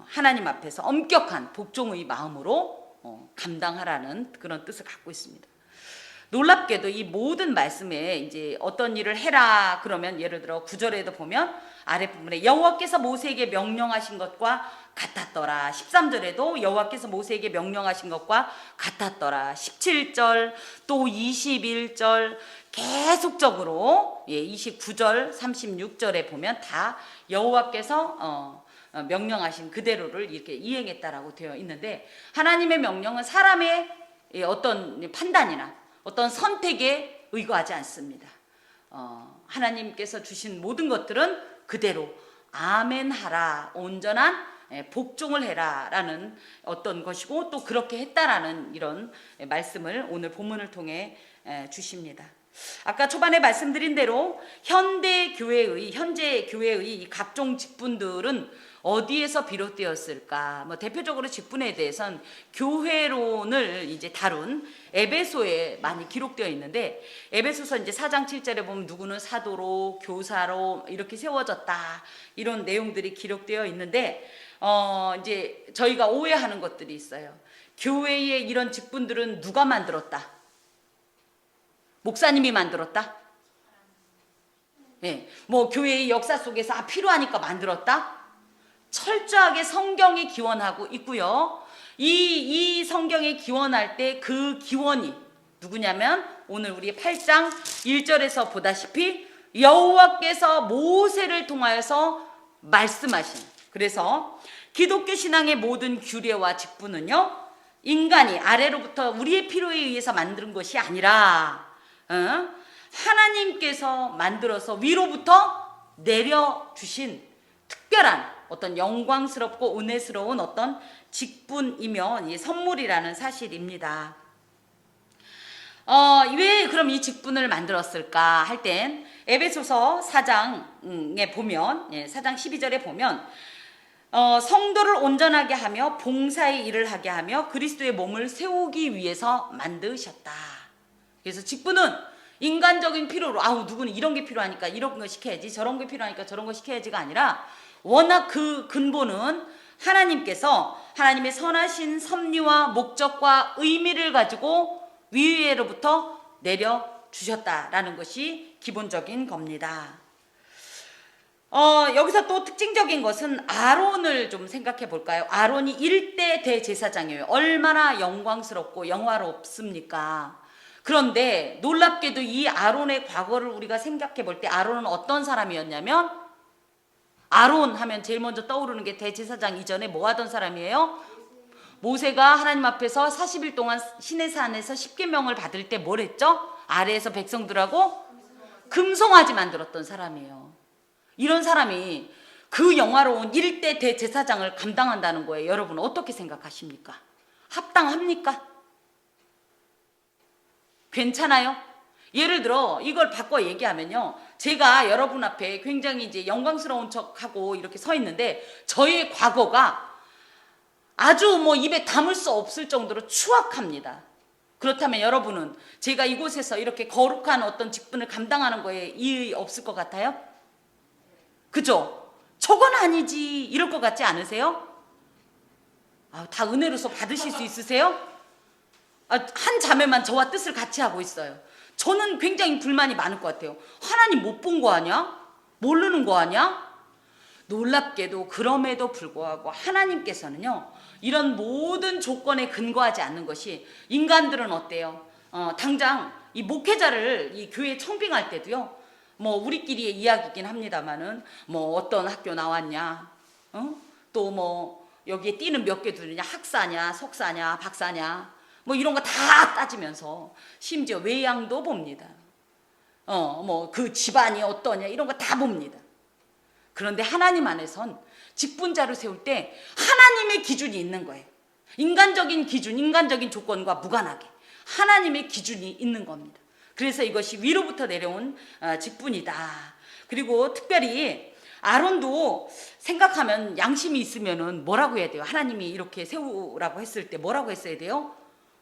하나님 앞에서 엄격한 복종의 마음으로 감당하라는 그런 뜻을 갖고 있습니다. 놀랍게도 이 모든 말씀에 이제 어떤 일을 해라 그러면, 예를 들어 9절에도 보면 아랫부분에 여호와께서 모세에게 명령하신 것과 같았더라. 13절에도 여호와께서 모세에게 명령하신 것과 같았더라. 17절 또 21절 계속적으로 29절 36절에 보면 다 여호와께서 명령하신 그대로를 이렇게 이행했다라고 되어 있는데, 하나님의 명령은 사람의 어떤 판단이나 어떤 선택에 의거하지 않습니다. 하나님께서 주신 모든 것들은 그대로 아멘하라, 온전한 복종을 해라 라는 어떤 것이고, 또 그렇게 했다라는 이런 말씀을 오늘 본문을 통해 주십니다. 아까 초반에 말씀드린 대로 현재 교회의 이 각종 직분들은 어디에서 비롯되었을까? 대표적으로 직분에 대해서는 교회론을 이제 다룬 에베소에 많이 기록되어 있는데, 에베소서 이제 4장 7절에 보면 누구는 사도로, 교사로 이렇게 세워졌다, 이런 내용들이 기록되어 있는데, 이제 저희가 오해하는 것들이 있어요. 교회의 이런 직분들은 누가 만들었다? 목사님이 만들었다? 네, 교회의 역사 속에서 필요하니까 만들었다? 철저하게 성경이 기원하고 있고요. 이 성경이 기원할 때 그 기원이 누구냐면, 오늘 우리 8장 1절에서 보다시피 여호와께서 모세를 통하여서 말씀하신, 그래서 기독교 신앙의 모든 규례와 직분은요, 인간이 아래로부터 우리의 필요에 의해서 만든 것이 아니라 하나님께서 만들어서 위로부터 내려주신 특별한 어떤 영광스럽고 은혜스러운 어떤 직분이며 선물이라는 사실입니다. 왜 그럼 이 직분을 만들었을까 할 땐 에베소서 4장에 보면, 4장 12절에 보면 성도를 온전하게 하며 봉사의 일을 하게 하며 그리스도의 몸을 세우기 위해서 만드셨다. 그래서 직분은 인간적인 필요로 누구는 이런 게 필요하니까 이런 거 시켜야지, 저런 게 필요하니까 저런 거 시켜야지가 아니라, 워낙 그 근본은 하나님께서 하나님의 선하신 섭리와 목적과 의미를 가지고 위에로부터 내려주셨다라는 것이 기본적인 겁니다. 여기서 또 특징적인 것은 아론을 좀 생각해 볼까요? 아론이 1대 대제사장이에요. 얼마나 영광스럽고 영화롭습니까? 그런데 놀랍게도 이 아론의 과거를 우리가 생각해 볼 때, 아론은 어떤 사람이었냐면, 아론 하면 제일 먼저 떠오르는 게 대제사장 이전에 뭐 하던 사람이에요? 모세가 하나님 앞에서 40일 동안 시내산에서 십계명을 받을 때 뭘 했죠? 아래에서 백성들하고 금송아지 만들었던 사람이에요. 이런 사람이 그 영화로운 1대 대제사장을 감당한다는 거예요. 여러분 어떻게 생각하십니까? 합당합니까? 괜찮아요? 예를 들어 이걸 바꿔 얘기하면요, 제가 여러분 앞에 굉장히 이제 영광스러운 척하고 이렇게 서 있는데, 저의 과거가 아주 입에 담을 수 없을 정도로 추악합니다. 그렇다면 여러분은 제가 이곳에서 이렇게 거룩한 어떤 직분을 감당하는 거에 이의 없을 것 같아요? 그죠? 저건 아니지 이럴 것 같지 않으세요? 다 은혜로서 받으실 수 있으세요? 한 자매만 저와 뜻을 같이 하고 있어요. 저는 굉장히 불만이 많을 것 같아요. 하나님 못 본 거 아니야? 모르는 거 아니야? 놀랍게도 그럼에도 불구하고 하나님께서는요, 이런 모든 조건에 근거하지 않는 것이, 인간들은 어때요? 당장 이 목회자를 이 교회 청빙할 때도요, 뭐 우리끼리의 이야기긴 합니다만은 뭐 어떤 학교 나왔냐, 또 뭐 여기에 띠는 몇 개 두느냐, 학사냐, 석사냐, 박사냐, 뭐 이런 거 다 따지면서 심지어 외양도 봅니다. 뭐 그 집안이 어떠냐 이런 거 다 봅니다. 그런데 하나님 안에선 직분자를 세울 때 하나님의 기준이 있는 거예요. 인간적인 기준, 인간적인 조건과 무관하게 하나님의 기준이 있는 겁니다. 그래서 이것이 위로부터 내려온 직분이다. 그리고 특별히 아론도 생각하면 양심이 있으면은 뭐라고 해야 돼요? 하나님이 이렇게 세우라고 했을 때 뭐라고 했어야 돼요?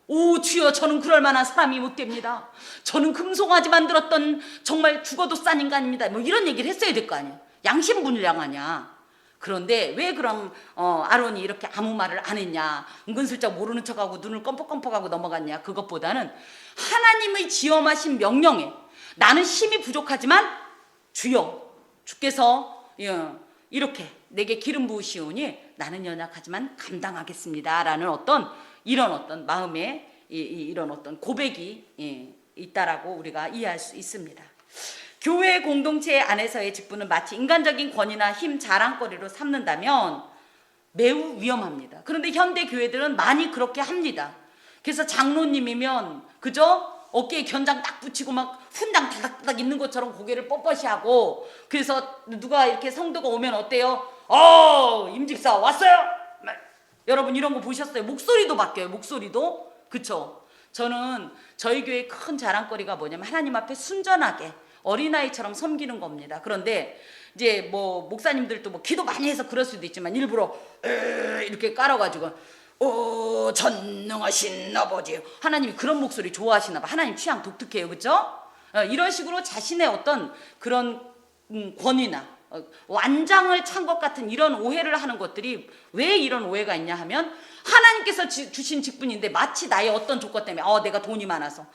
오 주여, 저는 그럴 만한 사람이 못 됩니다. 저는 금송아지 만들었던 정말 죽어도 싼 인간입니다. 뭐 이런 얘기를 했어야 될 거 아니에요. 양심불량하냐. 그런데 왜 그럼 아론이 이렇게 아무 말을 안 했냐, 은근슬쩍 모르는 척하고 눈을 껌뻑껌뻑하고 넘어갔냐. 그것보다는 하나님의 지엄하신 명령에 나는 힘이 부족하지만 주여, 주께서 이렇게 내게 기름 부으시오니 나는 연약하지만 감당하겠습니다 라는 이런 어떤 마음의 이런 어떤 고백이 있다라고 우리가 이해할 수 있습니다. 교회 공동체 안에서의 직분은 마치 인간적인 권위나 힘 자랑거리로 삼는다면 매우 위험합니다. 그런데 현대 교회들은 많이 그렇게 합니다. 그래서 장로님이면 그저 어깨에 견장 딱 붙이고 막 훈장 다닥다닥 있는 것처럼 고개를 뻣뻣이 하고, 그래서 누가 이렇게 성도가 오면 어때요? 임집사 왔어요? 여러분 이런 거 보셨어요? 목소리도 바뀌어요. 목소리도. 그쵸? 저는 저희 교회의 큰 자랑거리가 뭐냐면 하나님 앞에 순전하게 어린아이처럼 섬기는 겁니다. 그런데 이제 뭐 목사님들도 뭐 기도 많이 해서 그럴 수도 있지만 일부러 이렇게 깔아가지고 전능하신 아버지, 하나님이 그런 목소리 좋아하시나 봐. 하나님 취향 독특해요. 그죠? 이런 식으로 자신의 어떤 그런 권위나 완장을 찬 것 같은 이런 오해를 하는 것들이, 왜 이런 오해가 있냐 하면 하나님께서 주신 직분인데 마치 나의 어떤 조건 때문에 내가 돈이 많아서,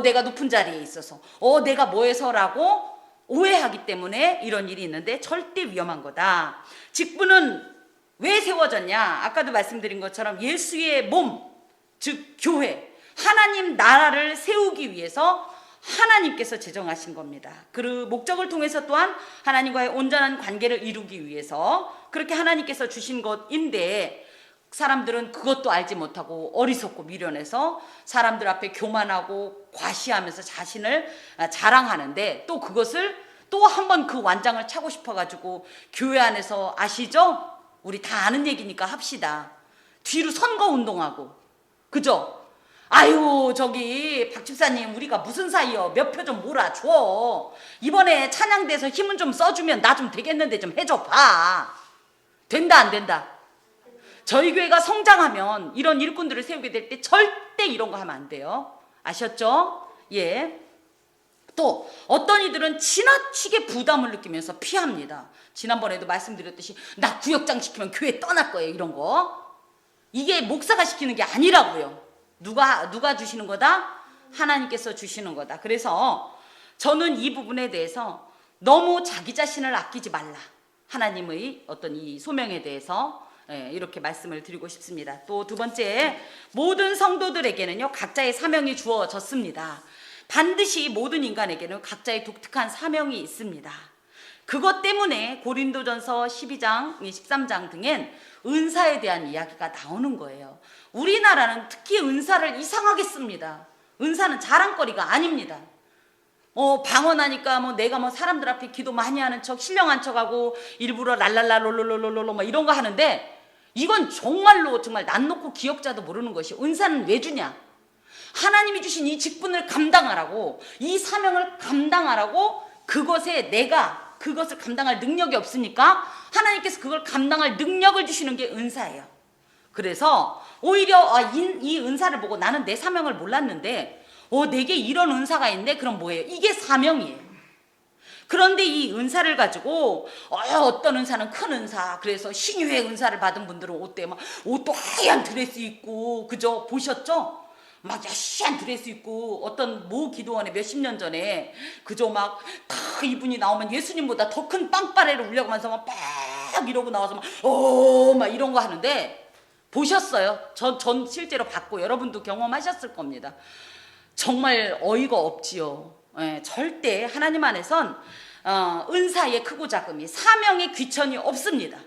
내가 높은 자리에 있어서, 내가 뭐해서라고 오해하기 때문에 이런 일이 있는데 절대 위험한 거다. 직분은 왜 세워졌냐? 아까도 말씀드린 것처럼 예수의 몸, 즉 교회, 하나님 나라를 세우기 위해서 하나님께서 제정하신 겁니다. 그 목적을 통해서 또한 하나님과의 온전한 관계를 이루기 위해서 그렇게 하나님께서 주신 것인데, 사람들은 그것도 알지 못하고 어리석고 미련해서 사람들 앞에 교만하고 과시하면서 자신을 자랑하는데, 또 그것을 또 한 번 그 완장을 차고 싶어가지고 교회 안에서, 아시죠? 우리 다 아는 얘기니까 합시다. 뒤로 선거운동하고, 그죠? 아유 저기 박 집사님 우리가 무슨 사이요? 몇 표 좀 몰아줘. 이번에 찬양대에서 힘은 좀 써주면 나 좀 되겠는데 좀 해줘 봐. 된다 안 된다? 저희 교회가 성장하면 이런 일꾼들을 세우게 될 때 절대 이런 거 하면 안 돼요. 아셨죠? 예. 또 어떤 이들은 지나치게 부담을 느끼면서 피합니다. 지난번에도 말씀드렸듯이 나 구역장 시키면 교회 떠날 거예요. 이런 거. 이게 목사가 시키는 게 아니라고요. 누가 주시는 거다? 하나님께서 주시는 거다. 그래서 저는 이 부분에 대해서 너무 자기 자신을 아끼지 말라. 하나님의 어떤 이 소명에 대해서 이렇게 말씀을 드리고 싶습니다. 또 두 번째, 모든 성도들에게는요 각자의 사명이 주어졌습니다. 반드시 모든 인간에게는 각자의 독특한 사명이 있습니다. 그것 때문에 고린도전서 12장, 13장 등엔 은사에 대한 이야기가 나오는 거예요. 우리나라는 특히 은사를 이상하게 씁니다. 은사는 자랑거리가 아닙니다. 방언하니까 뭐 내가 뭐 사람들 앞에 기도 많이 하는 척, 신령한 척하고 일부러 랄랄라 롤롤롤롤 뭐 이런 거 하는데, 이건 정말로 정말 난 놓고 기억자도 모르는 것이, 은사는 왜 주냐? 하나님이 주신 이 직분을 감당하라고, 이 사명을 감당하라고. 그것에 내가 그것을 감당할 능력이 없으니까 하나님께서 그걸 감당할 능력을 주시는 게 은사예요. 그래서 오히려 이 은사를 보고 나는 내 사명을 몰랐는데 내게 이런 은사가 있는데, 그럼 뭐예요? 이게 사명이에요. 그런데 이 은사를 가지고 어떤 은사는 큰 은사, 그래서 신유의 은사를 받은 분들은 어때요? 막 옷도 하얀 드레스 입고, 그죠? 보셨죠? 막 야시한 드레스 입고 어떤 모 기도원에 몇십 년 전에 그저 막 다 이분이 나오면 예수님보다 더 큰 빵빠레를 울려가면서 막 이러고 나와서 막 이런 거 하는데 보셨어요? 전 실제로 봤고 여러분도 경험하셨을 겁니다. 정말 어이가 없지요. 예, 절대 하나님 안에선 은사의 크고 작음이 사명의 귀천이 없습니다.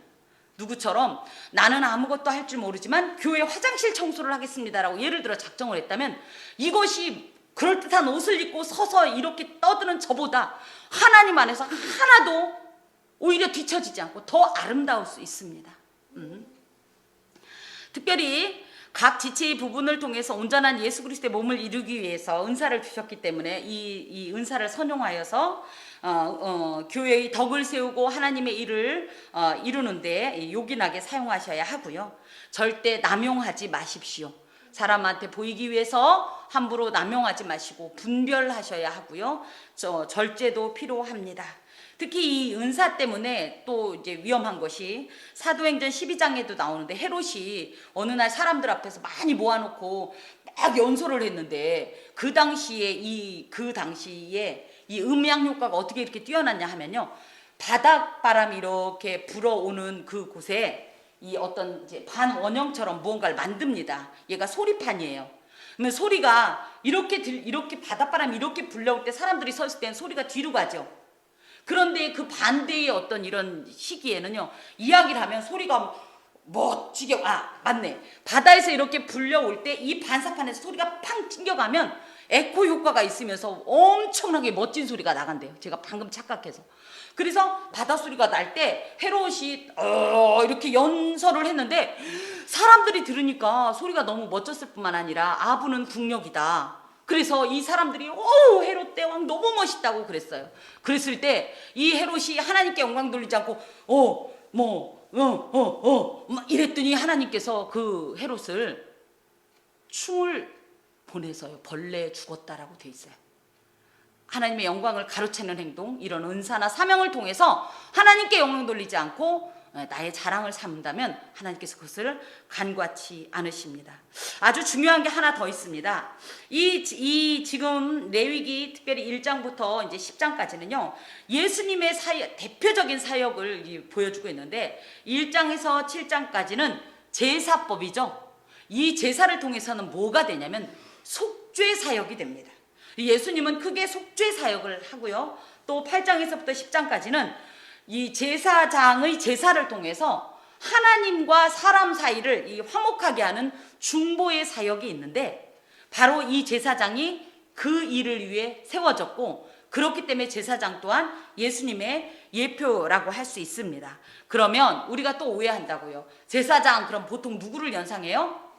누구처럼 나는 아무것도 할 줄 모르지만 교회 화장실 청소를 하겠습니다라고 예를 들어 작정을 했다면 이것이 그럴듯한 옷을 입고 서서 이렇게 떠드는 저보다 하나님 안에서 하나도 오히려 뒤처지지 않고 더 아름다울 수 있습니다. 특별히 각 지체의 부분을 통해서 온전한 예수 그리스도의 몸을 이루기 위해서 은사를 주셨기 때문에 이 은사를 선용하여서 교회의 덕을 세우고 하나님의 일을 이루는데 요긴하게 사용하셔야 하고요. 절대 남용하지 마십시오. 사람한테 보이기 위해서 함부로 남용하지 마시고 분별하셔야 하고요. 절제도 필요합니다. 특히 이 은사 때문에 또 이제 위험한 것이 사도행전 12장에도 나오는데 헤롯이 어느 날 사람들 앞에서 많이 모아놓고 막 연설을 했는데 그 당시에 이 음양 효과가 어떻게 이렇게 뛰어났냐 하면요, 바닷바람이 이렇게 불어오는 그 곳에 이 어떤 이제 반원형처럼 무언가를 만듭니다. 얘가 소리판이에요. 그러면 소리가 이렇게 바닷바람이 이렇게 불려올 때 사람들이 서 있을 때는 소리가 뒤로 가죠. 그런데 그 반대의 어떤 이런 시기에는요, 이야기를 하면 소리가 멋지게, 맞네, 바다에서 이렇게 불려올 때 이 반사판에서 소리가 팡 튕겨가면 에코 효과가 있으면서 엄청나게 멋진 소리가 나간대요. 제가 방금 착각해서. 그래서 바다 소리가 날 때 헤롯이 이렇게 연설을 했는데 사람들이 들으니까 소리가 너무 멋졌을 뿐만 아니라 아부는 국력이다. 그래서 이 사람들이 헤롯 대왕 너무 멋있다고 그랬어요. 그랬을 때 이 헤롯이 하나님께 영광 돌리지 않고 막 이랬더니 하나님께서 그 헤롯을 충을 보내서요 벌레에 죽었다라고 돼 있어요. 하나님의 영광을 가로채는 행동, 이런 은사나 사명을 통해서 하나님께 영광 돌리지 않고 나의 자랑을 삼는다면 하나님께서 그것을 간과치 않으십니다. 아주 중요한 게 하나 더 있습니다. 이 지금 레위기 특별히 1장부터 이제 10장까지는요 예수님의 대표적인 사역을 보여주고 있는데 1장에서 7장까지는 제사법이죠. 이 제사를 통해서는 뭐가 되냐면 속죄 사역이 됩니다. 예수님은 크게 속죄 사역을 하고요. 또 8장에서부터 10장까지는 이 제사장의 제사를 통해서 하나님과 사람 사이를 화목하게 하는 중보의 사역이 있는데 바로 이 제사장이 그 일을 위해 세워졌고 그렇기 때문에 제사장 또한 예수님의 예표라고 할 수 있습니다. 그러면 우리가 또 오해한다고요. 제사장 그럼 보통 누구를 연상해요?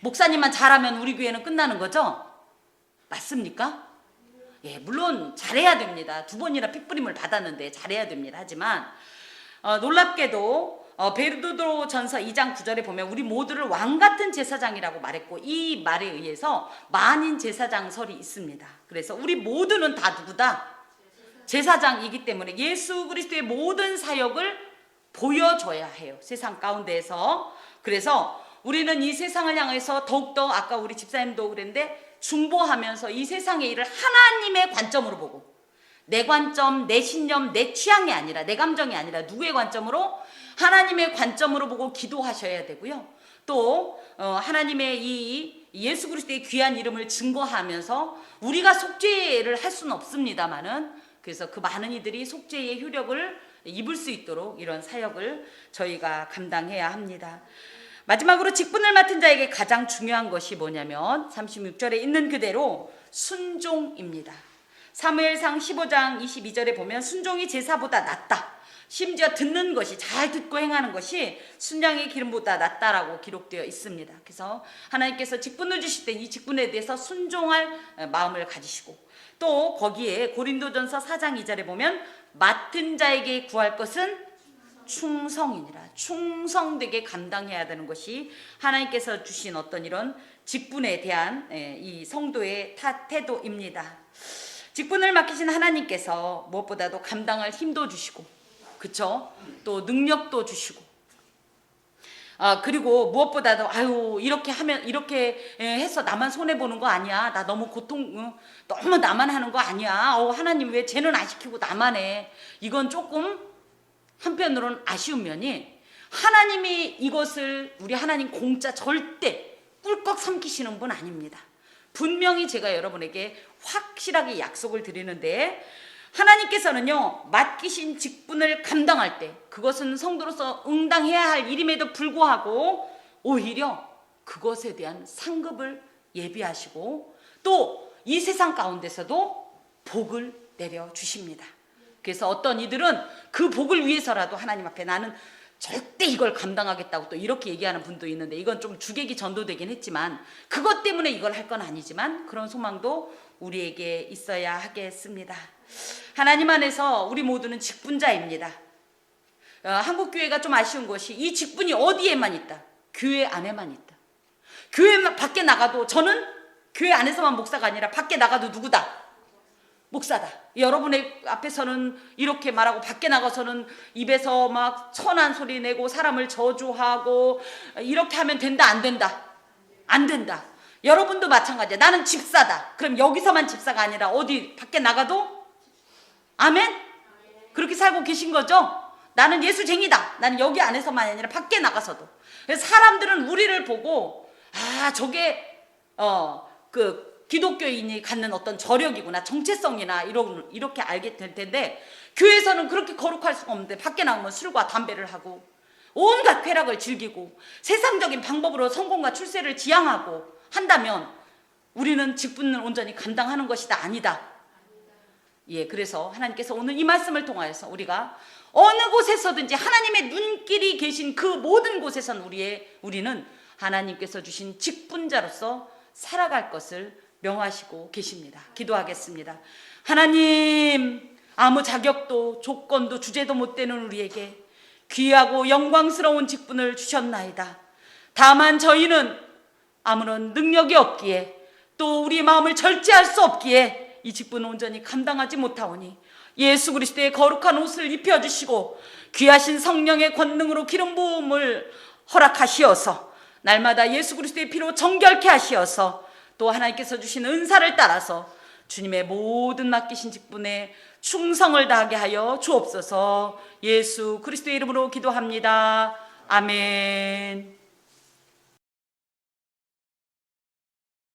목사님만 잘하면 우리 교회는 끝나는 거죠? 맞습니까? 예, 물론 잘해야 됩니다. 2번이나 핏부림을 받았는데 잘해야 됩니다. 하지만 놀랍게도 베드로 전서 2장 9절에 보면 우리 모두를 왕같은 제사장이라고 말했고 이 말에 의해서 만인 제사장설이 있습니다. 그래서 우리 모두는 다 누구다? 제사장이기 때문에 예수 그리스도의 모든 사역을 보여줘야 해요. 세상 가운데에서. 그래서 우리는 이 세상을 향해서 더욱더 아까 우리 집사님도 그랬는데 중보하면서 이 세상의 일을 하나님의 관점으로 보고 내 관점, 내 신념, 내 취향이 아니라 내 감정이 아니라 누구의 관점으로? 하나님의 관점으로 보고 기도하셔야 되고요. 또 하나님의 이 예수 그리스도의 귀한 이름을 증거하면서 우리가 속죄를 할 수는 없습니다만은 그래서 그 많은 이들이 속죄의 효력을 입을 수 있도록 이런 사역을 저희가 감당해야 합니다. 마지막으로 직분을 맡은 자에게 가장 중요한 것이 뭐냐면 36절에 있는 그대로 순종입니다. 사무엘상 15장 22절에 보면 순종이 제사보다 낫다. 심지어 듣는 것이, 잘 듣고 행하는 것이 순양의 기름보다 낫다라고 기록되어 있습니다. 그래서 하나님께서 직분을 주실 때 이 직분에 대해서 순종할 마음을 가지시고 또 거기에 고린도전서 4장 2절에 보면 맡은 자에게 구할 것은 충성이니라. 충성되게 감당해야 되는 것이 하나님께서 주신 어떤 이런 직분에 대한 이 성도의 태도입니다. 직분을 맡기신 하나님께서 무엇보다도 감당할 힘도 주시고, 그쵸? 또 능력도 주시고, 그리고 무엇보다도 아유 이렇게 하면 이렇게 해서 나만 손해 보는 거 아니야? 나 너무 너무 나만 하는 거 아니야? 하나님 왜 쟤는 안 시키고 나만 해? 이건 조금 한편으로는 아쉬운 면이 하나님이 이것을 우리 하나님 공짜 절대 꿀꺽 삼키시는 분 아닙니다. 분명히 제가 여러분에게 확실하게 약속을 드리는데 하나님께서는요 맡기신 직분을 감당할 때 그것은 성도로서 응당해야 할 일임에도 불구하고 오히려 그것에 대한 상급을 예비하시고 또 이 세상 가운데서도 복을 내려주십니다. 그래서 어떤 이들은 그 복을 위해서라도 하나님 앞에 나는 절대 이걸 감당하겠다고 또 이렇게 얘기하는 분도 있는데 이건 좀 주객이 전도되긴 했지만 그것 때문에 이걸 할 건 아니지만 그런 소망도 우리에게 있어야 하겠습니다. 하나님 안에서 우리 모두는 직분자입니다. 한국교회가 좀 아쉬운 것이 이 직분이 어디에만 있다? 교회 안에만 있다. 교회 밖에 나가도 저는 교회 안에서만 목사가 아니라 밖에 나가도 누구다? 목사다. 여러분의 앞에서는 이렇게 말하고 밖에 나가서는 입에서 막 천한 소리 내고 사람을 저주하고 이렇게 하면 된다 안 된다? 안 된다. 여러분도 마찬가지야. 나는 집사다. 그럼 여기서만 집사가 아니라 어디 밖에 나가도 아멘? 그렇게 살고 계신 거죠? 나는 예수쟁이다. 나는 여기 안에서만 아니라 밖에 나가서도. 그래서 사람들은 우리를 보고 저게 기독교인이 갖는 어떤 저력이구나, 정체성이나 이렇게 알게 될 텐데 교회에서는 그렇게 거룩할 수가 없는데 밖에 나오면 술과 담배를 하고 온갖 쾌락을 즐기고 세상적인 방법으로 성공과 출세를 지향하고 한다면 우리는 직분을 온전히 감당하는 것이다 아니다. 그래서 하나님께서 오늘 이 말씀을 통하여서 우리가 어느 곳에서든지 하나님의 눈길이 계신 그 모든 곳에선 우리는 하나님께서 주신 직분자로서 살아갈 것을 명하시고 계십니다. 기도하겠습니다. 하나님, 아무 자격도 조건도 주제도 못 되는 우리에게 귀하고 영광스러운 직분을 주셨나이다. 다만 저희는 아무런 능력이 없기에 또 우리 마음을 절제할 수 없기에 이 직분을 온전히 감당하지 못하오니 예수 그리스도의 거룩한 옷을 입혀주시고 귀하신 성령의 권능으로 기름 부음을 허락하시어서 날마다 예수 그리스도의 피로 정결케 하시어서 또 하나님께서 주신 은사를 따라서 주님의 모든 맡기신 직분에 충성을 다하게 하여 주옵소서. 예수 그리스도의 이름으로 기도합니다. 아멘.